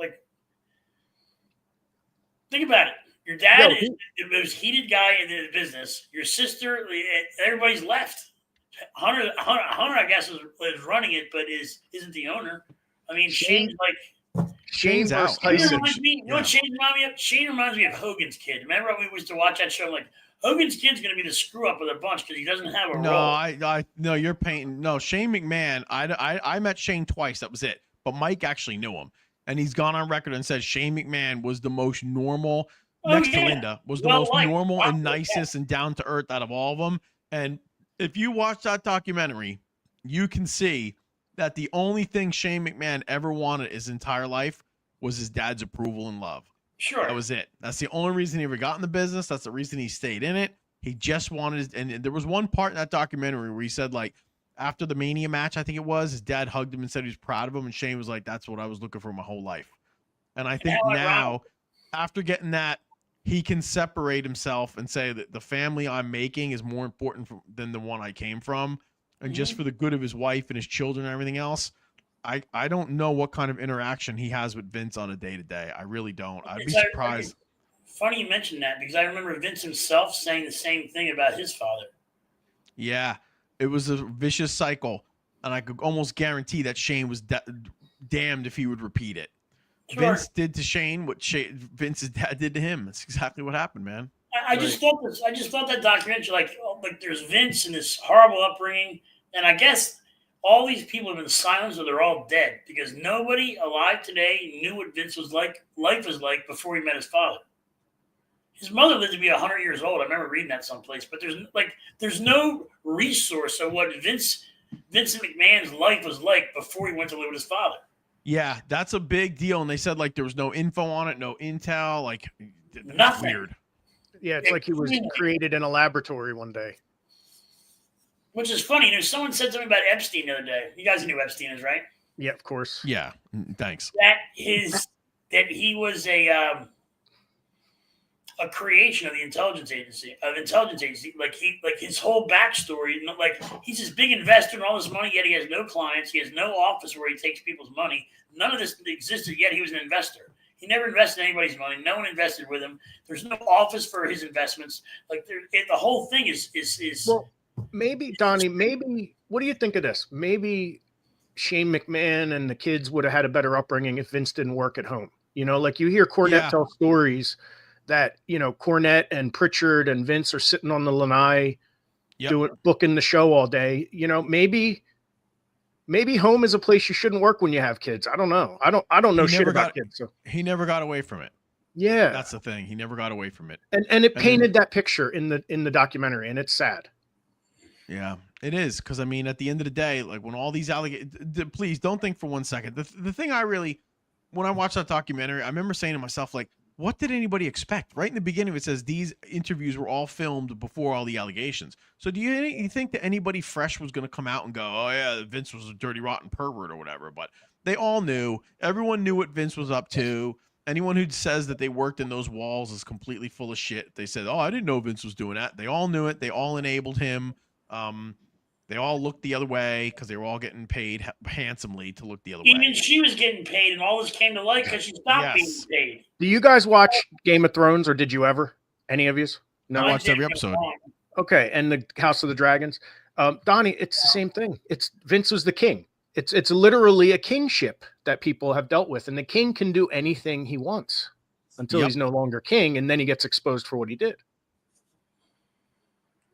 [SPEAKER 3] think about it. Your dad is the most heated guy in the business. Your sister, everybody's left. Hunter, I guess, is running it, but isn't the owner. I mean, Shane's
[SPEAKER 2] out.
[SPEAKER 3] You know what Shane reminds me of? Shane reminds me of Hogan's kid. Remember when we used to watch that show? Like, Hogan's kid's going to be the screw up with a bunch because he doesn't have a role.
[SPEAKER 2] No, you're painting. No, Shane McMahon. I met Shane twice. That was it. But Mike actually knew him, and he's gone on record and said Shane McMahon was the most normal. Next to Linda, was the most normal and nicest and down to earth out of all of them. And if you watch that documentary, you can see that the only thing Shane McMahon ever wanted his entire life was his dad's approval and love.
[SPEAKER 3] Sure.
[SPEAKER 2] That was it. That's the only reason he ever got in the business. That's the reason he stayed in it. He just wanted, and there was one part in that documentary where he said, after the Mania match, I think it was, his dad hugged him and said he was proud of him. And Shane was like, that's what I was looking for my whole life. And I think now, after getting that, he can separate himself and say that the family I'm making is more important than the one I came from. And just for the good of his wife and his children and everything else, I don't know what kind of interaction he has with Vince on a day-to-day. I really don't. I'd be surprised.
[SPEAKER 3] Funny you mentioned that because I remember Vince himself saying the same thing about his father.
[SPEAKER 2] Yeah, it was a vicious cycle. And I could almost guarantee that Shane was damned if he would repeat it. Sure. Vince did to Shane what Vince's dad did to him. That's exactly what happened, man.
[SPEAKER 3] I just thought that documentary, like there's Vince and this horrible upbringing, and I guess all these people have been silenced or they're all dead because nobody alive today knew what Vince was like, life was like before he met his father. His mother lived to be 100 years old. I remember reading that someplace. But there's no resource of what Vincent McMahon's life was like before he went to live with his father.
[SPEAKER 2] Yeah, that's a big deal. And they said like there was no info on it, no intel, like
[SPEAKER 3] Nothing.
[SPEAKER 2] Weird.
[SPEAKER 1] Yeah, it's like he was created in a laboratory one day.
[SPEAKER 3] Which is funny. Someone said something about Epstein the other day. You guys know who Epstein is, right?
[SPEAKER 1] Yeah, of course.
[SPEAKER 2] Yeah, thanks.
[SPEAKER 3] That he was a creation of the intelligence agency. Like his whole backstory. Like he's this big investor in all this money, yet he has no clients. He has no office where he takes people's money. None of this existed, yet he was an investor. He never invested anybody's money. No one invested with him. There's no office for his investments. Like the whole thing is.
[SPEAKER 1] Well, maybe Donnie. Maybe what do you think of this? Maybe Shane McMahon and the kids would have had a better upbringing if Vince didn't work at home. Like you hear Cornette tell stories that Cornette and Pritchard and Vince are sitting on the lanai, booking the show all day. Maybe home is a place you shouldn't work when you have kids. I don't know. I don't know shit about kids. So
[SPEAKER 2] he never got away from it.
[SPEAKER 1] Yeah,
[SPEAKER 2] that's the thing. He never got away from it.
[SPEAKER 1] And it painted that picture in the documentary, and it's sad.
[SPEAKER 2] Yeah, it is. Because I mean, at the end of the day, like when all these allegations, please don't think for 1 second. The thing when I watched that documentary, I remember saying to myself, like, what did anybody expect? Right in the beginning, it says these interviews were all filmed before all the allegations. So do you think that anybody fresh was going to come out and go, oh yeah, Vince was a dirty, rotten pervert or whatever? But they all knew. Everyone knew what Vince was up to. Anyone who says that they worked in those walls is completely full of shit. They said, oh, I didn't know Vince was doing that. They all knew it. They all enabled him. They all looked the other way because they were all getting paid handsomely to look the other way.
[SPEAKER 3] Even she was getting paid, and all this came to light because she stopped being paid.
[SPEAKER 1] Do you guys watch Game of Thrones, or did you ever? Any of you?
[SPEAKER 2] No, I watched every episode.
[SPEAKER 1] Okay, and the House of the Dragons. Donnie, it's the same thing. Vince was the king. It's literally a kingship that people have dealt with, and the king can do anything he wants until he's no longer king, and then he gets exposed for what he did.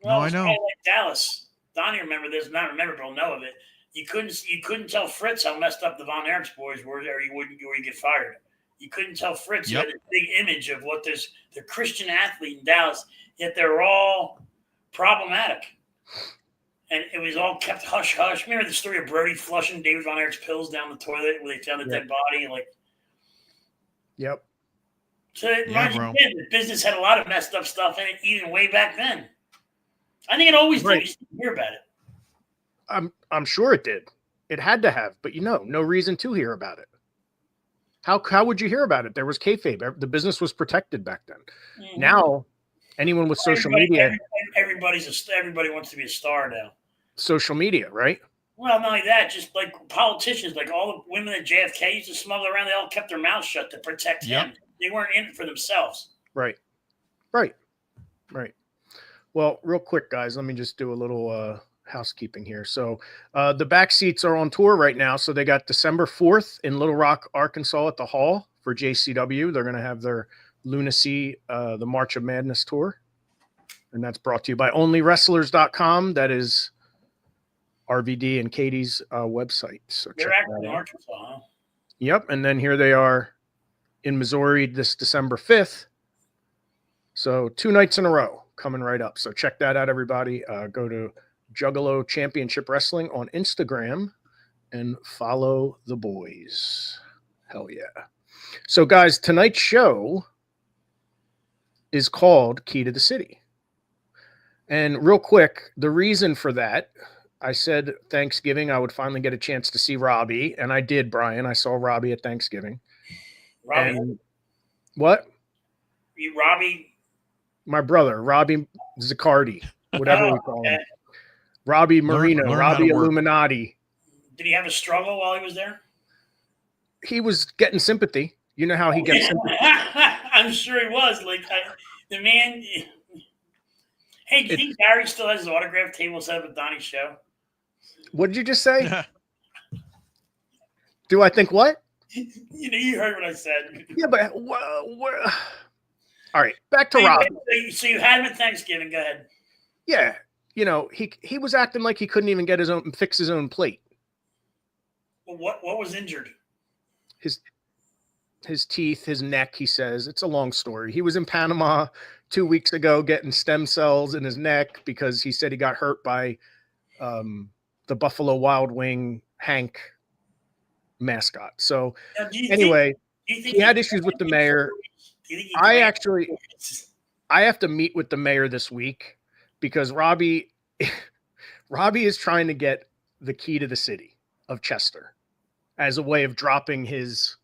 [SPEAKER 3] Well,
[SPEAKER 2] no, I know.
[SPEAKER 3] Like Dallas. Donnie remember this, not remember, but I'll know of it. You couldn't tell Fritz how messed up the Von Erichs boys were, or you get fired. You couldn't tell Fritz. You had this big image of what the Christian athlete in Dallas, yet they're all problematic. And it was all kept hush hush. Remember the story of Brody flushing David Von Erich's pills down the toilet where they found the dead body?
[SPEAKER 1] Yep.
[SPEAKER 3] So it reminds me, the business had a lot of messed up stuff in it, even way back then. I think it always did. You just didn't hear about it.
[SPEAKER 1] I'm sure it did. It had to have, but no reason to hear about it. How would you hear about it? There was kayfabe. The business was protected back then. Mm-hmm. Now, anyone with social media,
[SPEAKER 3] everybody wants to be a star now.
[SPEAKER 1] Social media, right?
[SPEAKER 3] Well, not only that, just like politicians, like all the women that JFK used to smuggle around, they all kept their mouths shut to protect him. They weren't in it for themselves.
[SPEAKER 1] Right. Well, real quick, guys, let me just do a little housekeeping here. So the back seats are on tour right now. So they got December 4th in Little Rock, Arkansas at the Hall for JCW. They're going to have their Lunacy, the March of Madness tour. And that's brought to you by OnlyWrestlers.com. That is RVD and Katie's website. So
[SPEAKER 3] they're actually in Arkansas, huh?
[SPEAKER 1] Yep. And then here they are in Missouri this December 5th. So 2 nights in a row coming right up. So check that out, everybody. Go to Juggalo Championship Wrestling on Instagram and follow the boys. Hell yeah. So guys, tonight's show is called Key to the City. And real quick, the reason for that, I said Thanksgiving I would finally get a chance to see Robbie, and I did, Brian. I saw Robbie at Thanksgiving.
[SPEAKER 3] Robbie?
[SPEAKER 1] And what?
[SPEAKER 3] Robbie?
[SPEAKER 1] My brother, Robbie Zaccardi, whatever we call him. Robbie Marino, Robbie Illuminati.
[SPEAKER 3] Did he have a struggle while he was there?
[SPEAKER 1] He was getting sympathy. You know how he gets sympathy.
[SPEAKER 3] I'm sure he was. The man. Hey, do you think Barry still has his autograph table set up at Donnie's show?
[SPEAKER 1] What did you just say? Do I think what?
[SPEAKER 3] You heard what I said.
[SPEAKER 1] Yeah, but all right, back to Robbie.
[SPEAKER 3] So you had him at Thanksgiving. Go ahead.
[SPEAKER 1] Yeah, he was acting like he couldn't even fix his own plate.
[SPEAKER 3] Well, what was injured?
[SPEAKER 1] his teeth, his neck. He says it's a long story. He was in Panama 2 weeks ago getting stem cells in his neck because he said he got hurt by the Buffalo Wild Wing Hank mascot. So
[SPEAKER 3] Now,
[SPEAKER 1] anyway,
[SPEAKER 3] do you think
[SPEAKER 1] he had issues with the mayor.
[SPEAKER 3] Do you think
[SPEAKER 1] I have to meet with the mayor this week because Robbie is trying to get the key to the city of Chester as a way of dropping his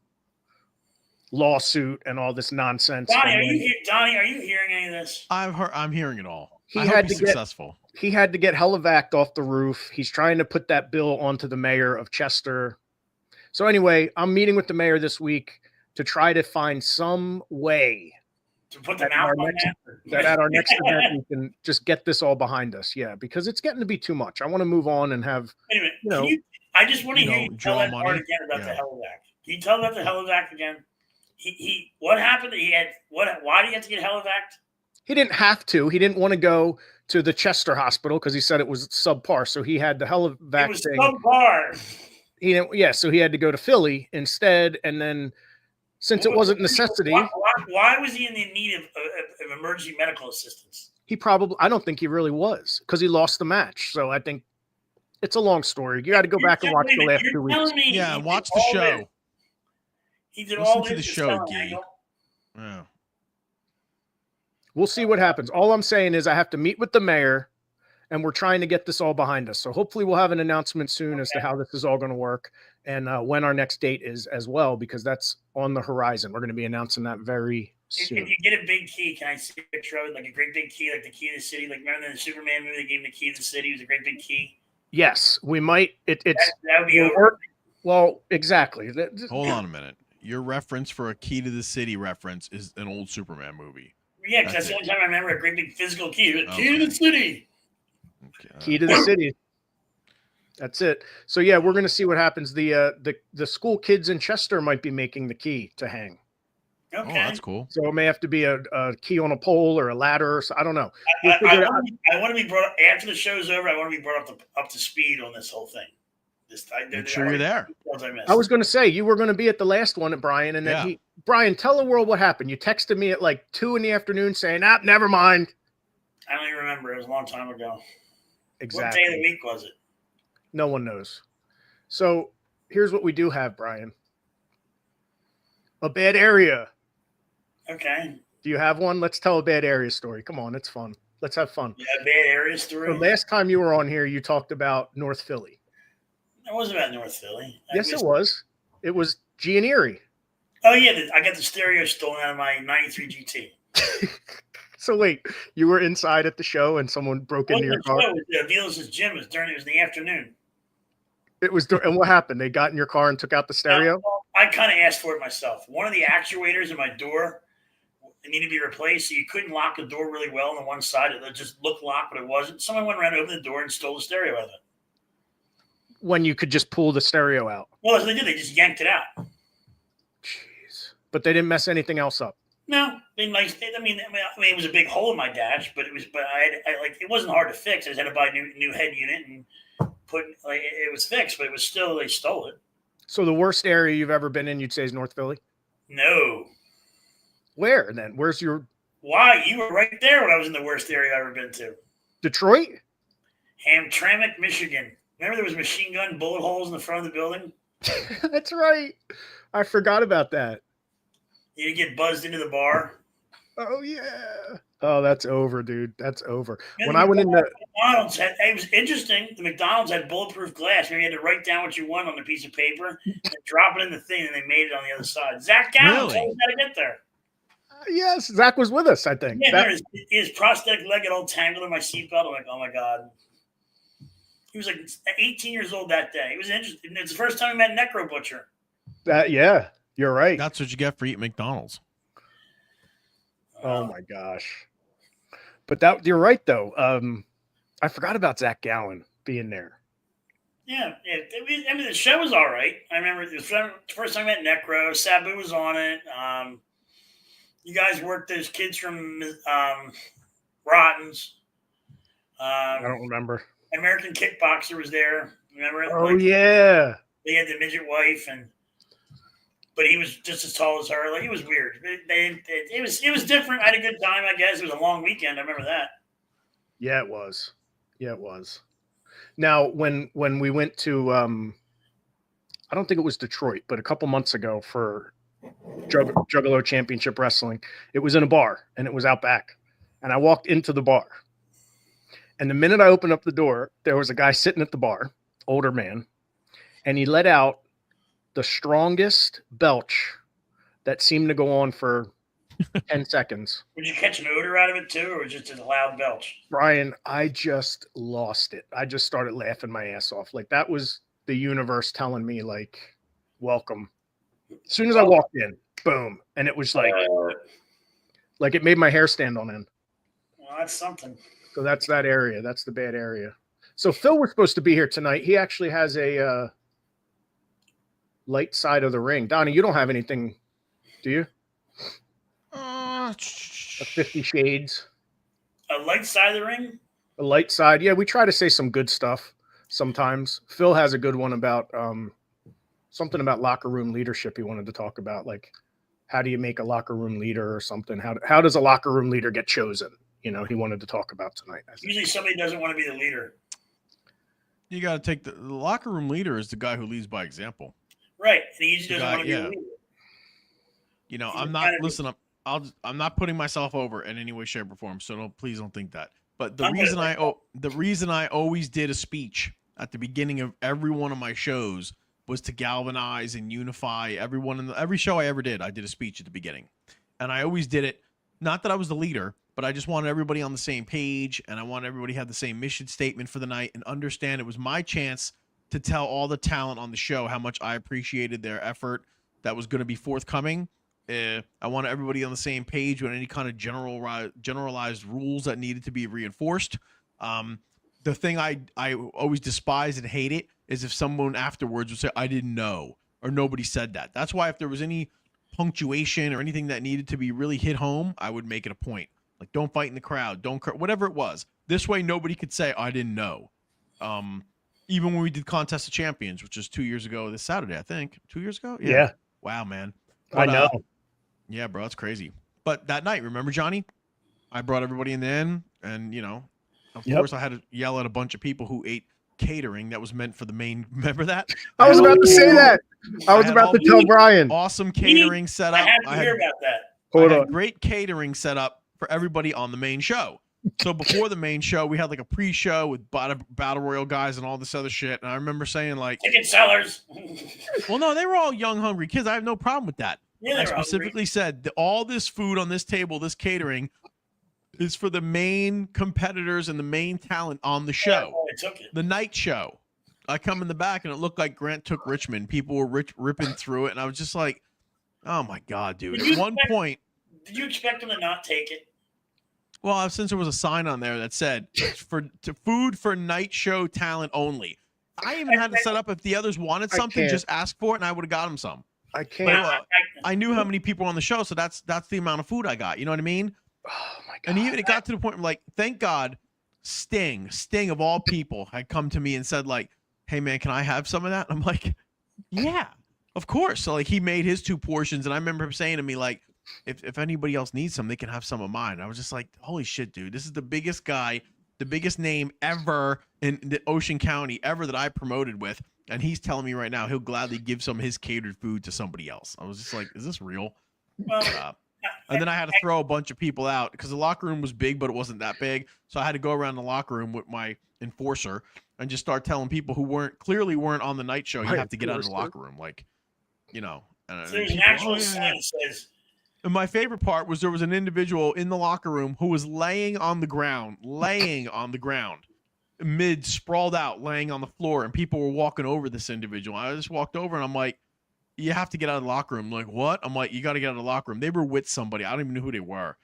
[SPEAKER 1] lawsuit and all this nonsense.
[SPEAKER 3] Donnie, are you hearing any of this?
[SPEAKER 2] I'm hearing it all.
[SPEAKER 1] He
[SPEAKER 2] I
[SPEAKER 1] had
[SPEAKER 2] hope
[SPEAKER 1] to
[SPEAKER 2] he's
[SPEAKER 1] get-
[SPEAKER 2] successful.
[SPEAKER 1] He had to get Hellevac off the roof. He's trying to put that bill onto the mayor of Chester. So anyway, I'm meeting with the mayor this week to try to find some way
[SPEAKER 3] To put them out on
[SPEAKER 1] that at our next event we can just get this all behind us. Yeah, because it's getting to be too much. I want to move on and have
[SPEAKER 3] Wait a minute.
[SPEAKER 1] you know,
[SPEAKER 3] I just want to hear you tell
[SPEAKER 2] draw
[SPEAKER 3] that part
[SPEAKER 2] money.
[SPEAKER 3] again about
[SPEAKER 2] Yeah.
[SPEAKER 3] the Hellevac. Can you tell about the Hellevac again? He what happened? He had what? Why did he have to get Hellevac?
[SPEAKER 1] he didn't have to. He didn't want to go to the Chester hospital because he said it was subpar. So he had the
[SPEAKER 3] It
[SPEAKER 1] Hellevac
[SPEAKER 3] was
[SPEAKER 1] thing.
[SPEAKER 3] subpar.
[SPEAKER 1] So he had to go to Philly instead. And then since it wasn't necessity,
[SPEAKER 3] Why was he in the need of emergency medical assistance?
[SPEAKER 1] I don't think he really was because he lost the match. So I think it's a long story. You got to go back and watch the last 2 weeks.
[SPEAKER 2] Yeah, watch the show.
[SPEAKER 3] He did
[SPEAKER 2] Listen
[SPEAKER 3] all
[SPEAKER 2] to
[SPEAKER 3] this
[SPEAKER 2] the
[SPEAKER 3] to
[SPEAKER 2] show,
[SPEAKER 3] sell an
[SPEAKER 2] Gee.
[SPEAKER 3] angle?
[SPEAKER 2] Yeah.
[SPEAKER 1] We'll see what happens. All I'm saying is I have to meet with the mayor and we're trying to get this all behind us. So hopefully we'll have an announcement soon as to how this is all going to work and when our next date is as well, because that's on the horizon. We're going to be announcing that very soon.
[SPEAKER 3] If you get a big key, can I see a picture of it? Like a great big key, like the key to the city? Like remember in the Superman movie, they gave him the key to the city? It was a great big key.
[SPEAKER 1] Yes, we might.
[SPEAKER 3] That would be over.
[SPEAKER 1] Well, exactly.
[SPEAKER 2] Hold on a minute. Your reference for a key to the city reference is an old Superman movie.
[SPEAKER 3] Yeah, because that's the only time I remember a great big physical key. Key to the city.
[SPEAKER 2] Okay.
[SPEAKER 1] Key to the city. That's it. So yeah, we're gonna see what happens. The school kids in Chester might be making the key to hang.
[SPEAKER 2] Oh,
[SPEAKER 3] Okay.
[SPEAKER 2] that's cool.
[SPEAKER 1] So it may have to be a key on a pole or a ladder. Or so, I don't know.
[SPEAKER 3] I want to be brought up after the show's over. I want to be brought up to speed on this whole thing.
[SPEAKER 2] Make sure you're there.
[SPEAKER 1] I was going to say you were going to be at the last one at Brian, and then Brian, tell the world what happened. You texted me at like 2 PM saying, never mind.
[SPEAKER 3] I don't even remember. It was a long time ago.
[SPEAKER 1] Exactly.
[SPEAKER 3] What day of the week was it?
[SPEAKER 1] No one knows. So here's what we do have, Brian. A bad area.
[SPEAKER 3] Okay.
[SPEAKER 1] Do you have one? Let's tell a bad area story. Come on, it's fun. Let's have fun.
[SPEAKER 3] Yeah, bad area story.
[SPEAKER 1] The last time you were on here, you talked about North Philly.
[SPEAKER 3] It wasn't about North Philly.
[SPEAKER 1] Yes, it was. It was G and Erie.
[SPEAKER 3] Oh yeah, I got the stereo stolen out of my '93 GT.
[SPEAKER 1] So wait, you were inside at the show and someone broke into your car?
[SPEAKER 3] The dealer's gym was it was in the afternoon.
[SPEAKER 1] It was, and what happened? They got in your car and took out the stereo?
[SPEAKER 3] I kind of asked for it myself. One of the actuators in my door needed to be replaced, so you couldn't lock the door really well on the one side. It just looked locked, but it wasn't. Someone went around, opened the door, and stole the stereo out of it.
[SPEAKER 1] When you could just pull the stereo out.
[SPEAKER 3] Well, that's what they did. They just yanked it out.
[SPEAKER 1] Jeez. But they didn't mess anything else up.
[SPEAKER 3] No, they nice. I mean, it was a big hole in my dash, but it wasn't hard to fix. I just had to buy a new head unit and it was fixed, but it was still, they stole it.
[SPEAKER 1] So the worst area you've ever been in, you'd say, is North Philly?
[SPEAKER 3] No.
[SPEAKER 1] Where then? Where's your?
[SPEAKER 3] Why? You were right there when I was in the worst area I've ever been to.
[SPEAKER 1] Detroit?
[SPEAKER 3] Hamtramck, Michigan. Remember there was machine gun bullet holes in the front of the building?
[SPEAKER 1] That's right. I forgot about that.
[SPEAKER 3] You get buzzed into the bar.
[SPEAKER 1] Oh yeah. Oh, that's over, dude. That's over.
[SPEAKER 3] And
[SPEAKER 1] When I went in the
[SPEAKER 3] McDonald's, it was interesting. The McDonald's had bulletproof glass. Maybe you had to write down what you want on a piece of paper and drop it in the thing, and they made it on the other side. Zach Gallen told us how to get there.
[SPEAKER 1] yes, Zach was with us, I think.
[SPEAKER 3] Yeah, his prosthetic leg got all tangled in my seatbelt. I'm like, oh my God. He was like 18 years old that day. It was interesting. It's the first time I met Necro Butcher.
[SPEAKER 1] Yeah, you're right.
[SPEAKER 2] That's what you get for eating McDonald's.
[SPEAKER 1] Oh my gosh. But you're right though. I forgot about Zach Gallen being there.
[SPEAKER 3] Yeah, the show was all right. I remember the first time I met Necro. Sabu was on it. You guys worked those kids from Rotten's.
[SPEAKER 1] I don't remember.
[SPEAKER 3] American Kickboxer was there. Remember?
[SPEAKER 1] Oh yeah.
[SPEAKER 3] They had the midget wife, and but he was just as tall as her. Like, it was weird. It was different. I had a good time, I guess. It was a long weekend. I remember that.
[SPEAKER 1] Yeah, it was. Yeah, it was. Now, when we went to, I don't think it was Detroit, but a couple months ago for Juggalo Championship Wrestling, it was in a bar and it was out back. And I walked into the bar. And the minute I opened up the door, there was a guy sitting at the bar, older man, and he let out the strongest belch that seemed to go on for 10 seconds.
[SPEAKER 3] Would you catch an odor out of it too, or just a loud belch?
[SPEAKER 1] Brian, I just lost it. I just started laughing my ass off. Like, that was the universe telling me, like, welcome. As soon as I walked in, boom. And it was like it made my hair stand on end.
[SPEAKER 3] Well, that's something.
[SPEAKER 1] So that's that area. That's the bad area. So Phil was supposed to be here tonight. He actually has a light side of the ring. Donnie, you don't have anything, do you? A 50 Shades.
[SPEAKER 3] A light side of the ring?
[SPEAKER 1] A light side. Yeah, we try to say some good stuff sometimes. Phil has a good one about something about locker room leadership he wanted to talk about. Like, how do you make a locker room leader or something? How does a locker room leader get chosen? You know, he wanted to talk about tonight.
[SPEAKER 3] Usually somebody doesn't want to be the leader.
[SPEAKER 2] You got to take the locker room leader is the guy who leads by example.
[SPEAKER 3] Right. And he usually doesn't want to be the leader.
[SPEAKER 2] You know, I'm not I'm not putting myself over in any way, shape, or form. So please don't think that. But the reason I always did a speech at the beginning of every one of my shows was to galvanize and unify everyone in every show I ever did. I did a speech at the beginning, and I always did it. Not that I was the leader, but I just wanted everybody on the same page, and I wanted everybody to have the same mission statement for the night and understand it was my chance to tell all the talent on the show how much I appreciated their effort that was going to be forthcoming. I wanted everybody on the same page with any kind of generalized rules that needed to be reinforced. The thing I always despise and hate it is if someone afterwards would say, I didn't know, or nobody said that. That's why if there was any punctuation or anything that needed to be really hit home, I would make it a point. Like, don't fight in the crowd, whatever it was. This way, nobody could say, I didn't know. Even when we did Contest of Champions, which was 2 years ago this Saturday, I think. 2 years ago?
[SPEAKER 1] Yeah.
[SPEAKER 2] Wow, man.
[SPEAKER 1] But, I know.
[SPEAKER 2] Yeah, bro, it's crazy. But that night, remember, Johnny? I brought everybody in the inn, and, you know, of course, I had to yell at a bunch of people who ate catering that was meant for the main. Remember that?
[SPEAKER 1] I was about to say that. I was about to tell Brian.
[SPEAKER 2] Awesome catering set up.
[SPEAKER 3] I had to hear about that.
[SPEAKER 1] Hold on.
[SPEAKER 2] Great catering set up for everybody on the main show. So before the main show, we had like a pre-show with battle royal guys and all this other shit. And I remember saying, like,
[SPEAKER 3] ticket sellers.
[SPEAKER 2] Well, no, they were all young, hungry kids. I have no problem with that.
[SPEAKER 3] Yeah,
[SPEAKER 2] I specifically said that all this food on this table, this catering, is for the main competitors and the main talent on the show. The night show. I come in the back and it looked like Grant took Richmond. People were ripping through it. And I was just like, oh my God, dude. At one point.
[SPEAKER 3] Did you expect them to not take it?
[SPEAKER 2] Well, since there was a sign on there that said food for night show talent only. I even had to set up if the others wanted something, just ask for it and I would have got them some.
[SPEAKER 1] I can't.
[SPEAKER 2] But, I knew how many people were on the show, so that's the amount of food I got. You know what I mean?
[SPEAKER 1] Oh my God.
[SPEAKER 2] And even it got to the point where, like, thank God, Sting of all people had come to me and said, like, hey man, can I have some of that? And I'm like, yeah, of course. So like he made his 2 portions, and I remember him saying to me, like, if anybody else needs some, they can have some of mine. And I was just like, holy shit, dude, this is the biggest guy, the biggest name ever in the Ocean County ever that I promoted with. And he's telling me right now he'll gladly give some of his catered food to somebody else. I was just like, is this real?
[SPEAKER 3] Well,
[SPEAKER 2] and then I had to throw a bunch of people out because the locker room was big, but it wasn't that big. So I had to go around the locker room with my enforcer and just start telling people who clearly weren't on the night show, you have to get out of the locker room. Like, you know.
[SPEAKER 3] So there's an actual sign that says.
[SPEAKER 2] And my favorite part was there was an individual in the locker room who was laying on the ground, mid sprawled out, laying on the floor, and people were walking over this individual. I just walked over and I'm like, you have to get out of the locker room. I'm like, what? I'm like, you got to get out of the locker room. They were with somebody. I don't even know who they were.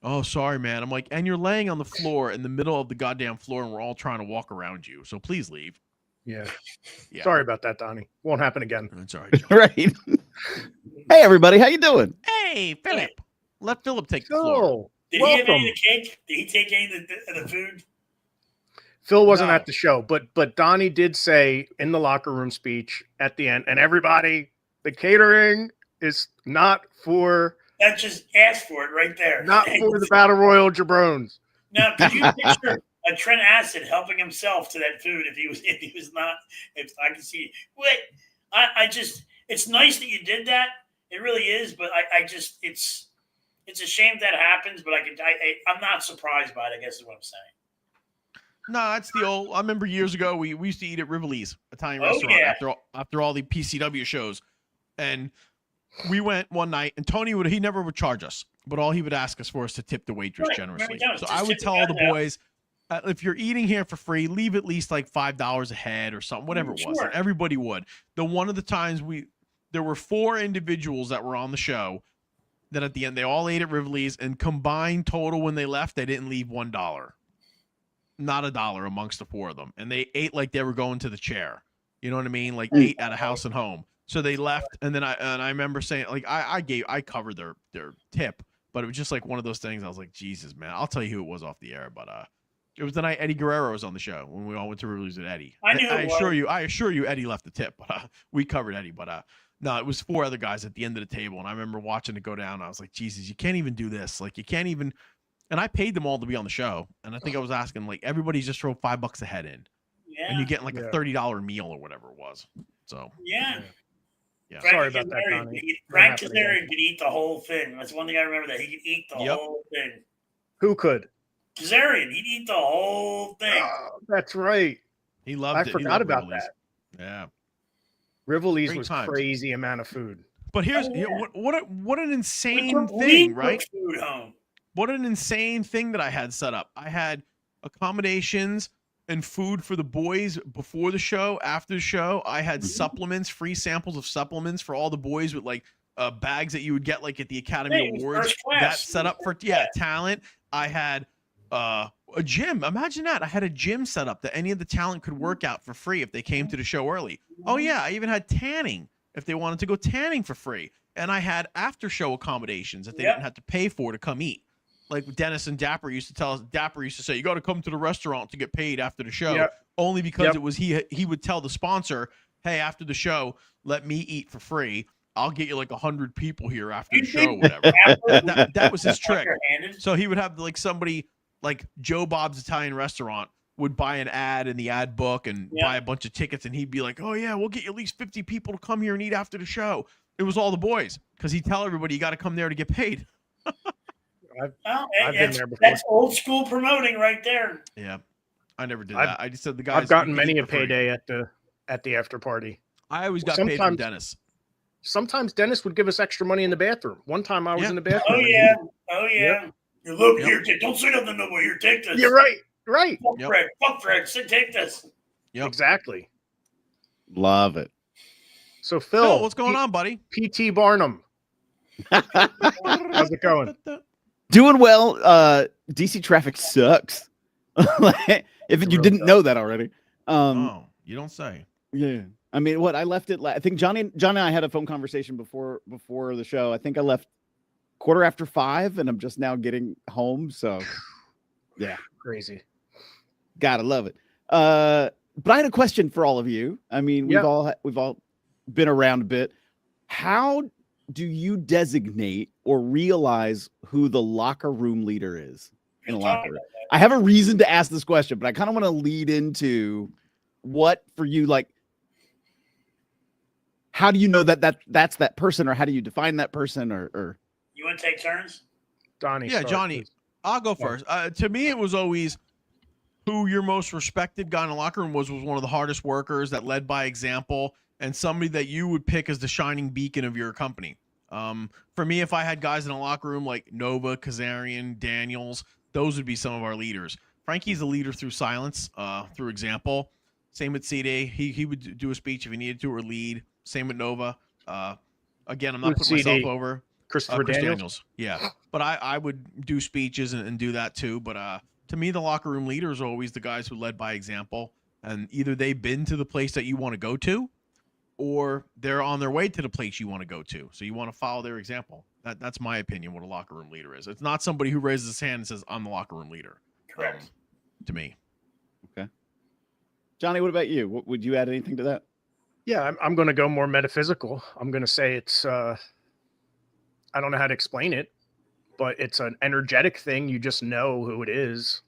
[SPEAKER 2] Oh, sorry, man. I'm like, and you're laying on the floor in the middle of the goddamn floor, and we're all trying to walk around you. So please leave.
[SPEAKER 1] Yeah. Sorry about that, Donnie. Won't happen again.
[SPEAKER 2] That's all right.
[SPEAKER 5] Right. Hey, everybody. How you doing?
[SPEAKER 2] Hey, Philip. Let Philip take the floor.
[SPEAKER 3] Did he have any of the cake? Did he take any of the food?
[SPEAKER 1] Phil wasn't at the show, but Donnie did say in the locker room speech at the end, and everybody, the catering is not for
[SPEAKER 3] That just asked for it right there.
[SPEAKER 1] not for the Battle Royal jabrones.
[SPEAKER 3] Now, could you picture a Trent Acid helping himself to that food if he was not? If I can see, wait, I just it's nice that you did that. It really is, but I just it's a shame that happens. But I'm not surprised by it. I guess is what I'm saying.
[SPEAKER 2] No, that's the old. I remember years ago we used to eat at Rivoli's Italian
[SPEAKER 3] Oh,
[SPEAKER 2] restaurant
[SPEAKER 3] yeah.
[SPEAKER 2] after all the PCW shows, and we went one night, and Tony he never would charge us, but all he would ask us for is to tip the waitress
[SPEAKER 3] Right,
[SPEAKER 2] generously.
[SPEAKER 3] right,
[SPEAKER 2] So
[SPEAKER 3] just
[SPEAKER 2] I would
[SPEAKER 3] tip the
[SPEAKER 2] tell all the
[SPEAKER 3] guy out.
[SPEAKER 2] boys, if you're eating here for free, leave at least like $5 a head or something, whatever it was.
[SPEAKER 3] Sure.
[SPEAKER 2] And everybody would. One of the times there were 4 individuals that were on the show that at the end they all ate at Rivoli's, and combined total when they left they didn't leave $1. Not $1 amongst the 4 of them, and they ate like they were going to the chair. You know what I mean? Like ate at a house and home. So they left, and then I remember saying like I covered their tip, but it was just like one of those things. I was like, Jesus, man, I'll tell you who it was off the air, but it was the night Eddie Guerrero was on the show when we all went to Rivoli's with Eddie.
[SPEAKER 3] I knew it was.
[SPEAKER 2] I assure you, Eddie left the tip, but we covered Eddie. But no, it was 4 other guys at the end of the table, and I remember watching it go down. And I was like, Jesus, you can't even do this. Like you can't even. And I paid them all to be on the show. And I think I was asking, like, everybody just throw $5 a head in.
[SPEAKER 3] Yeah.
[SPEAKER 2] And you're getting like a $30 meal or whatever it was. So,
[SPEAKER 3] Yeah.
[SPEAKER 2] yeah.
[SPEAKER 1] Sorry about that, Donnie.
[SPEAKER 3] Frank Kazarian could eat the whole thing. That's one thing I remember, that he could eat the
[SPEAKER 2] Yep.
[SPEAKER 3] whole thing.
[SPEAKER 1] Who could?
[SPEAKER 3] Kazarian, he'd eat the whole thing.
[SPEAKER 1] Oh, that's right.
[SPEAKER 2] He loved
[SPEAKER 1] I
[SPEAKER 2] it. He
[SPEAKER 1] forgot
[SPEAKER 2] loved
[SPEAKER 1] about
[SPEAKER 2] Rivoli's.
[SPEAKER 1] that.
[SPEAKER 2] Yeah.
[SPEAKER 1] Rivoli's
[SPEAKER 2] Great
[SPEAKER 1] was
[SPEAKER 2] times.
[SPEAKER 1] crazy amount of food.
[SPEAKER 2] But here's
[SPEAKER 3] Oh, yeah.
[SPEAKER 2] what an
[SPEAKER 3] We
[SPEAKER 2] insane
[SPEAKER 3] took
[SPEAKER 2] thing, right?
[SPEAKER 3] food home.
[SPEAKER 2] What an insane thing that I had set up. I had accommodations and food for the boys before the show, after the show. I had supplements, free samples of supplements for all the boys with like bags that you would get like at the Academy
[SPEAKER 3] Hey, it was
[SPEAKER 2] Awards.
[SPEAKER 3] first class.
[SPEAKER 2] That set up for talent. I had a gym. Imagine that. I had a gym set up that any of the talent could work out for free if they came to the show early. Oh yeah, I even had tanning if they wanted to go tanning for free. And I had after show accommodations that they didn't have to pay for to come eat. Like Dennis and Dapper used to tell us, Dapper used to say, you got to come to the restaurant to get paid after the show. Only because it was he would tell the sponsor, hey, after the show, let me eat for free. I'll get you like 100 people here after the show, whatever. that was his trick. So he would have like somebody like Joe Bob's Italian Restaurant would buy an ad in the ad book and buy a bunch of tickets, and he'd be like, oh yeah, we'll get you at least 50 people to come here and eat after the show. It was all the boys because he'd tell everybody you got to come there to get paid.
[SPEAKER 1] I've been there before.
[SPEAKER 3] That's old school promoting right there.
[SPEAKER 2] Yeah, I never did that. I just said the guys.
[SPEAKER 1] I've gotten
[SPEAKER 2] you
[SPEAKER 1] many
[SPEAKER 2] eat
[SPEAKER 1] a
[SPEAKER 2] for free.
[SPEAKER 1] payday at the after party.
[SPEAKER 2] I always got paid from Dennis.
[SPEAKER 1] Sometimes Dennis would give us extra money in the bathroom. One time I was in the bathroom.
[SPEAKER 3] Oh yeah, oh yeah.
[SPEAKER 1] Yep.
[SPEAKER 3] You look here, don't say nothing no more. Here, take this.
[SPEAKER 1] You're right, right.
[SPEAKER 3] Fuck Fred, take this.
[SPEAKER 2] Yep.
[SPEAKER 1] Exactly.
[SPEAKER 5] Love it.
[SPEAKER 1] So Phil,
[SPEAKER 2] what's going on, buddy?
[SPEAKER 1] PT Barnum. How's it going?
[SPEAKER 5] Doing well. DC traffic sucks. If you didn't know that already.
[SPEAKER 2] Oh, you don't say.
[SPEAKER 5] Yeah. I mean, I left it. I think Johnny and I had a phone conversation before the show. I think I left 5:15, and I'm just now getting home. So, yeah,
[SPEAKER 1] crazy.
[SPEAKER 5] Gotta love it. But I had a question for all of you. I mean, we've all been around a bit. How do you designate or realize who the locker room leader is in a locker room? I have a reason to ask this question, but I kind of want to lead into what for you, like, how do you know that's that person, or how do you define that person, or
[SPEAKER 3] you want to take turns?
[SPEAKER 1] Donnie.
[SPEAKER 2] Yeah, Johnny, please. I'll go first. To me, it was always who your most respected guy in the locker room was one of the hardest workers that led by example, and somebody that you would pick as the shining beacon of your company. For me, if I had guys in a locker room like Nova, Kazarian, Daniels, those would be some of our leaders. Frankie's a leader through silence, through example. Same with CD. He would do a speech if he needed to, or lead. Same with Nova. Again, I'm not putting myself over.
[SPEAKER 1] Chris
[SPEAKER 2] Daniels. Yeah. But I would do speeches and do that too. But to me, the locker room leaders are always the guys who led by example. And either they've been to the place that you want to go to, or they're on their way to the place you want to go to. So you want to follow their example. That's my opinion what a locker room leader is. It's not somebody who raises his hand and says, I'm the locker room leader.
[SPEAKER 3] Correct.
[SPEAKER 2] To me.
[SPEAKER 5] Okay. Johnny, what about you? Would you add anything to that?
[SPEAKER 1] Yeah, I'm going to go more metaphysical. I'm going to say it's I don't know how to explain it, but it's an energetic thing. You just know who it is.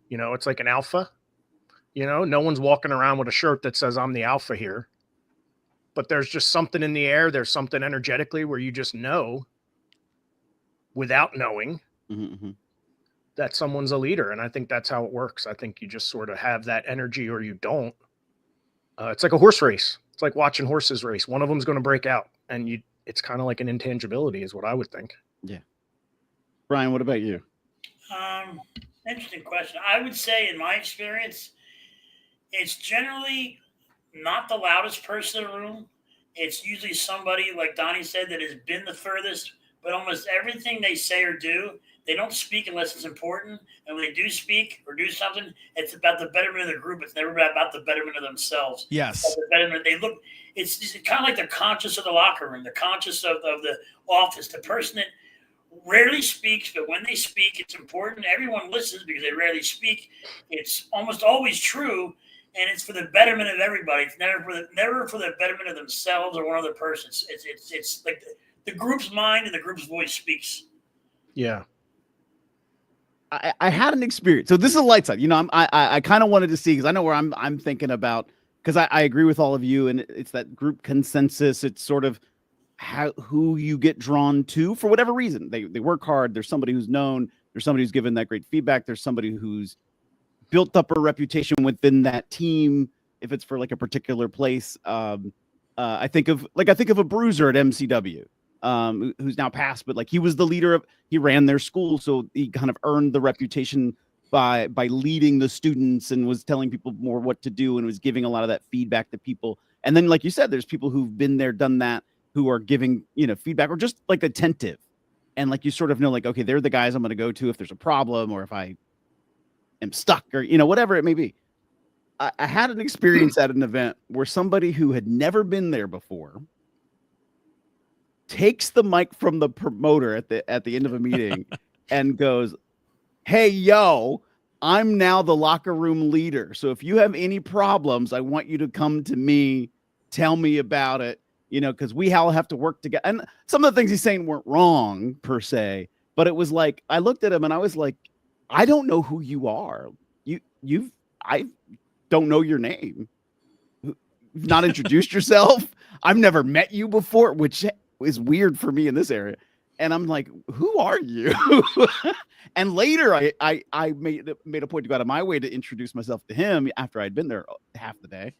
[SPEAKER 1] You know, it's like an alpha. You know, no one's walking around with a shirt that says I'm the alpha here. But there's just something in the air. There's something energetically where you just know without knowing that someone's a leader. And I think that's how it works. I think you just sort of have that energy or you don't. It's like a horse race. It's like watching horses race. One of them's going to break out, and it's kind of like an intangibility is what I would think.
[SPEAKER 5] Yeah. Brian, what about you?
[SPEAKER 3] Interesting question. I would say in my experience, it's generally not the loudest person in the room. It's usually somebody, like Donnie said, that has been the furthest, but almost everything they say or do, they don't speak unless it's important. And when they do speak or do something, it's about the betterment of the group. It's never about the betterment of themselves.
[SPEAKER 2] Yes.
[SPEAKER 3] The betterment. It's kind of like the conscious of the locker room, the conscious of the office, the person that rarely speaks, but when they speak, it's important. Everyone listens because they rarely speak. It's almost always true. And it's for the betterment of everybody. It's never for the betterment of themselves or one other person. It's like the group's mind and the group's voice speaks.
[SPEAKER 1] Yeah.
[SPEAKER 5] I had an experience. So this is a light side. You know, I kind of wanted to see, because I know where I'm thinking about, because I agree with all of you, and it's that group consensus. It's sort of who you get drawn to for whatever reason. They work hard. There's somebody who's known. There's somebody who's given that great feedback. There's somebody who's built up a reputation within that team. If it's for like a particular place, I think of a bruiser at MCW, who's now passed, but like he was the leader he ran their school, so he kind of earned the reputation by leading the students and was telling people more what to do and was giving a lot of that feedback to people. And then, like you said, there's people who've been there, done that, who are giving, feedback or just like attentive. And like, you sort of know, like, okay, they're the guys I'm going to go to if there's a problem or if I am stuck or, whatever it may be. I had an experience at an event where somebody who had never been there before takes the mic from the promoter at the end of a meeting and goes, "Hey, yo, I'm now the locker room leader. So if you have any problems, I want you to come to me, tell me about it, because we all have to work together." And some of the things he's saying weren't wrong per se, but it was like, I looked at him and I was like, I don't know who you are. I don't know your name. You've not introduced yourself. I've never met you before, which is weird for me in this area. And I'm like, who are you? And later I made a point to go out of my way to introduce myself to him after I'd been there half the day.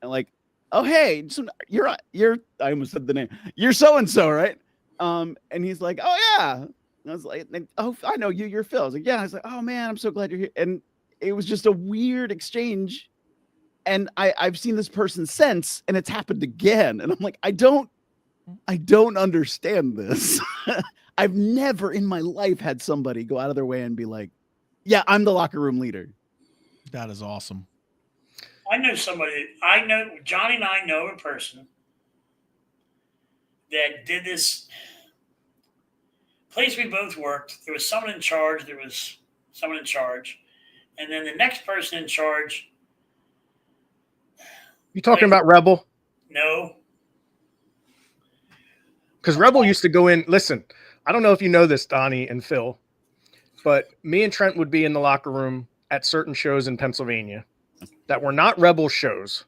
[SPEAKER 5] And like, "Oh, hey, so you're I almost said the name. You're so-and-so, right?" And he's like, "Oh yeah." And I was like, "Oh, I know you. You're Phil." I was like, "Yeah." I was like, "Oh man, I'm so glad you're here." And it was just a weird exchange. And I've seen this person since, and it's happened again. And I'm like, I don't understand this. I've never in my life had somebody go out of their way and be like, "Yeah, I'm the locker room leader."
[SPEAKER 2] That is awesome.
[SPEAKER 3] I know somebody. Johnny and I know a person that did this. Place we both worked, there was someone in charge. And then the next person in charge.
[SPEAKER 1] You talking about Rebel?
[SPEAKER 3] No.
[SPEAKER 1] Because Rebel used to go in. Listen, I don't know if you know this, Donnie and Phil, but me and Trent would be in the locker room at certain shows in Pennsylvania that were not Rebel shows.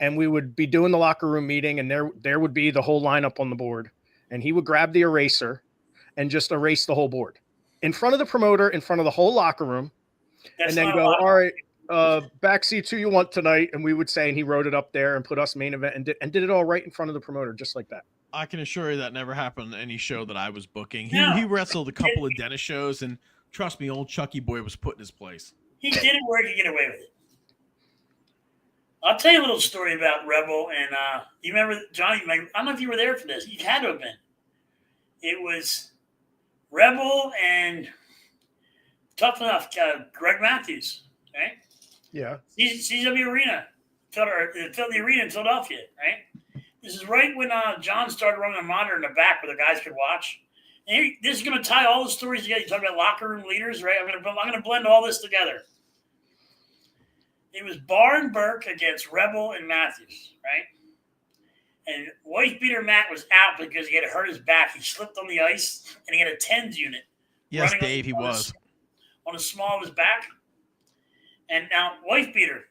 [SPEAKER 1] And we would be doing the locker room meeting, and there would be the whole lineup on the board. And he would grab the eraser and just erase the whole board in front of the promoter, in front of the whole locker room.
[SPEAKER 3] That's
[SPEAKER 1] and then go, "All right, backseats who you want tonight." And we would say, and he wrote it up there and put us main event and did it all right in front of the promoter, just like that.
[SPEAKER 2] I can assure you that never happened in any show that I was booking.
[SPEAKER 3] No.
[SPEAKER 2] He wrestled a couple of Dennis shows, and trust me, old Chucky Boy was put in his place.
[SPEAKER 3] He did it where he could get away with it. I'll tell you a little story about Rebel. And you remember, Johnny, I don't know if you were there for this. You had to have been. It was Rebel and Tough Enough, Greg Matthews, right?
[SPEAKER 1] Yeah.
[SPEAKER 3] CW Arena, the arena in Philadelphia, right? This is right when John started running a monitor in the back where the guys could watch. And this is going to tie all the stories together. You talk about locker room leaders, right? I'm going to blend all this together. It was Barr and Burke against Rebel and Matthews, right? And wife beater Matt was out because he had hurt his back. He slipped on the ice, and he had a TENS unit.
[SPEAKER 2] Yes,
[SPEAKER 3] running
[SPEAKER 2] Dave, he was.
[SPEAKER 3] On the small of his back. And now, wife beater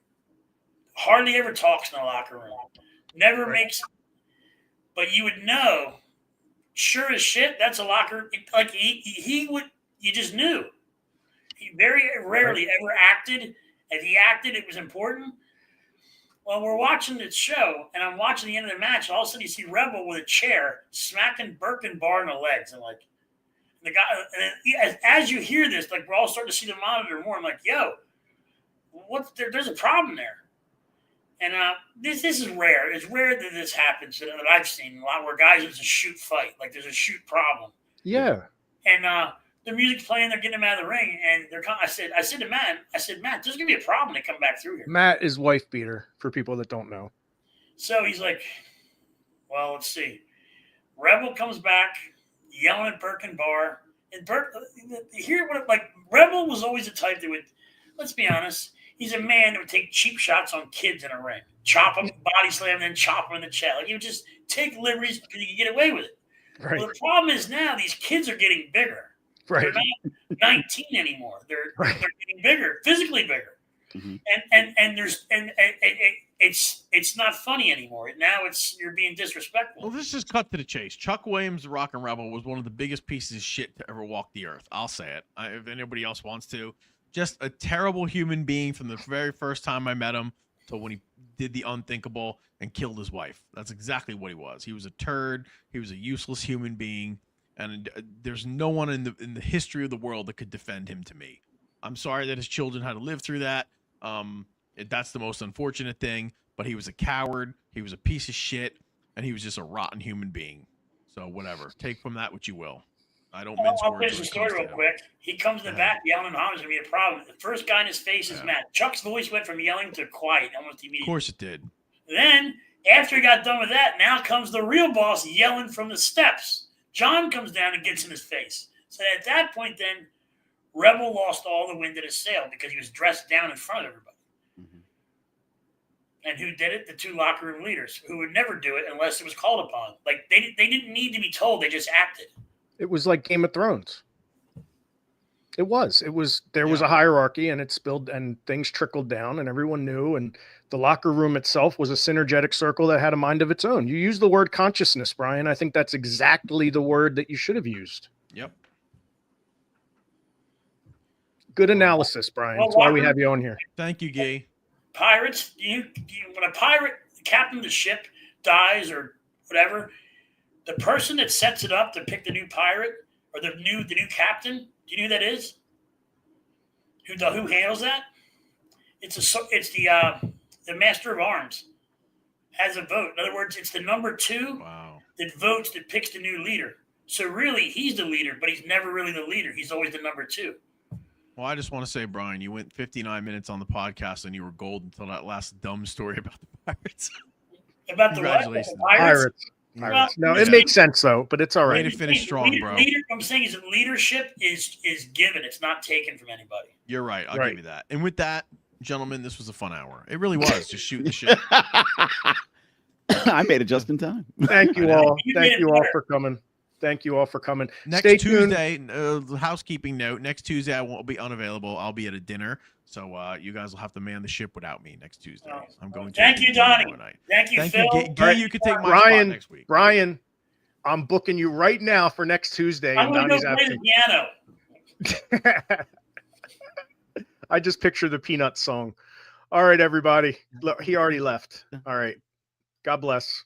[SPEAKER 3] hardly ever talks in the locker room. Never makes, but you would know, sure as shit, that's a locker. Like he would, you just knew. He very rarely ever acted. If he acted, it was important. Well, we're watching this show, and I'm watching the end of the match. And all of a sudden, you see Rebel with a chair smacking Birkenbar in the legs, and like the guy. And as you hear this, like we're all starting to see the monitor more. I'm like, yo, what's there? There's a problem there. And this is rare. It's rare that this happens that I've seen a lot where guys it's a shoot fight, like there's a shoot problem.
[SPEAKER 1] Yeah.
[SPEAKER 3] And the music's playing, they're getting him out of the ring, and I said to Matt, there's gonna be a problem to come back through here.
[SPEAKER 1] Matt is wife beater for people that don't know.
[SPEAKER 3] So he's like, well, let's see. Rebel comes back, yelling at Birkenbar, and Rebel was always the type that would, let's be honest. He's a man that would take cheap shots on kids in a ring, chop them, body slam, then chop them in the chest. Like, he would just take liberties because he could get away with it.
[SPEAKER 1] Right.
[SPEAKER 3] Well, the problem is now these kids are getting bigger.
[SPEAKER 1] Right.
[SPEAKER 3] They're not 19 anymore. They're getting bigger, physically bigger.
[SPEAKER 5] Mm-hmm.
[SPEAKER 3] It's not funny anymore. Now you're being disrespectful.
[SPEAKER 2] Well, let's just cut to the chase. Chuck Williams, the Rock and Rebel, was one of the biggest pieces of shit to ever walk the earth. I'll say it. If anybody else wants to. Just a terrible human being from the very first time I met him to when he did the unthinkable and killed his wife. That's exactly what he was. He was a turd. He was a useless human being. And there's no one in the history of the world that could defend him to me. I'm sorry that his children had to live through that. That's the most unfortunate thing. But he was a coward. He was a piece of shit. And he was just a rotten human being. So whatever. Take from that what you will. I don't mince
[SPEAKER 3] I'll
[SPEAKER 2] words.
[SPEAKER 3] finish the story real quick. He comes in the back yelling and hollering. There's going to be a problem. The first guy in his face is Matt. Chuck's voice went from yelling to quiet almost immediately.
[SPEAKER 2] Of course it did.
[SPEAKER 3] Then, after he got done with that, now comes the real boss yelling from the steps. John comes down and gets in his face. So at that point, then, Rebel lost all the wind in his sail because he was dressed down in front of everybody. Mm-hmm. And who did it? The two locker room leaders, who would never do it unless it was called upon. Like, they didn't need to be told. They just acted.
[SPEAKER 1] It was like Game of Thrones. There was a hierarchy, and it spilled, and things trickled down, and everyone knew, and the locker room itself was a synergetic circle that had a mind of its own. You used the word consciousness, Brian. I think that's exactly the word that you should have used.
[SPEAKER 2] Yep.
[SPEAKER 1] Good analysis, Brian. That's why we have you on here.
[SPEAKER 2] Thank you, Gay.
[SPEAKER 3] Pirates, when a pirate, the captain of the ship, dies or whatever, the person that sets it up to pick the new pirate or the new captain, do you know who that is? Who handles that? It's the master of arms has a vote. In other words, it's the number 2 that votes that picks the new leader. So really, he's the leader, but he's never really the leader. He's always the number 2.
[SPEAKER 2] Well, I just want to say, Brian, you went 59 minutes on the podcast and you were gold until that last dumb story about the Pirates.
[SPEAKER 3] About the what?
[SPEAKER 2] Congratulations.
[SPEAKER 3] The Pirates?
[SPEAKER 1] Pirates. No, it makes sense though, but it's all right.
[SPEAKER 2] Way to finish strong, bro.
[SPEAKER 3] I'm saying is that leadership is given; it's not taken from anybody.
[SPEAKER 2] You're right. I'll give you that. And with that, gentlemen, this was a fun hour. It really was. Just shooting the shit.
[SPEAKER 5] I made it just in time.
[SPEAKER 1] Thank you all. Thank you all for coming. Thank you all for coming.
[SPEAKER 2] Next
[SPEAKER 1] Stay
[SPEAKER 2] Tuesday, housekeeping note. Next Tuesday, I won't be unavailable. I'll be at a dinner, so you guys will have to man the ship without me next Tuesday. I'm going to.
[SPEAKER 3] Thank you, Donnie. Thank you, Phil.
[SPEAKER 2] You can take my spot next week.
[SPEAKER 1] Brian, I'm booking you right now for next Tuesday.
[SPEAKER 3] I'm going to go play the piano.
[SPEAKER 1] I just picture the Peanuts song. All right, everybody. Look, he already left. All right. God bless.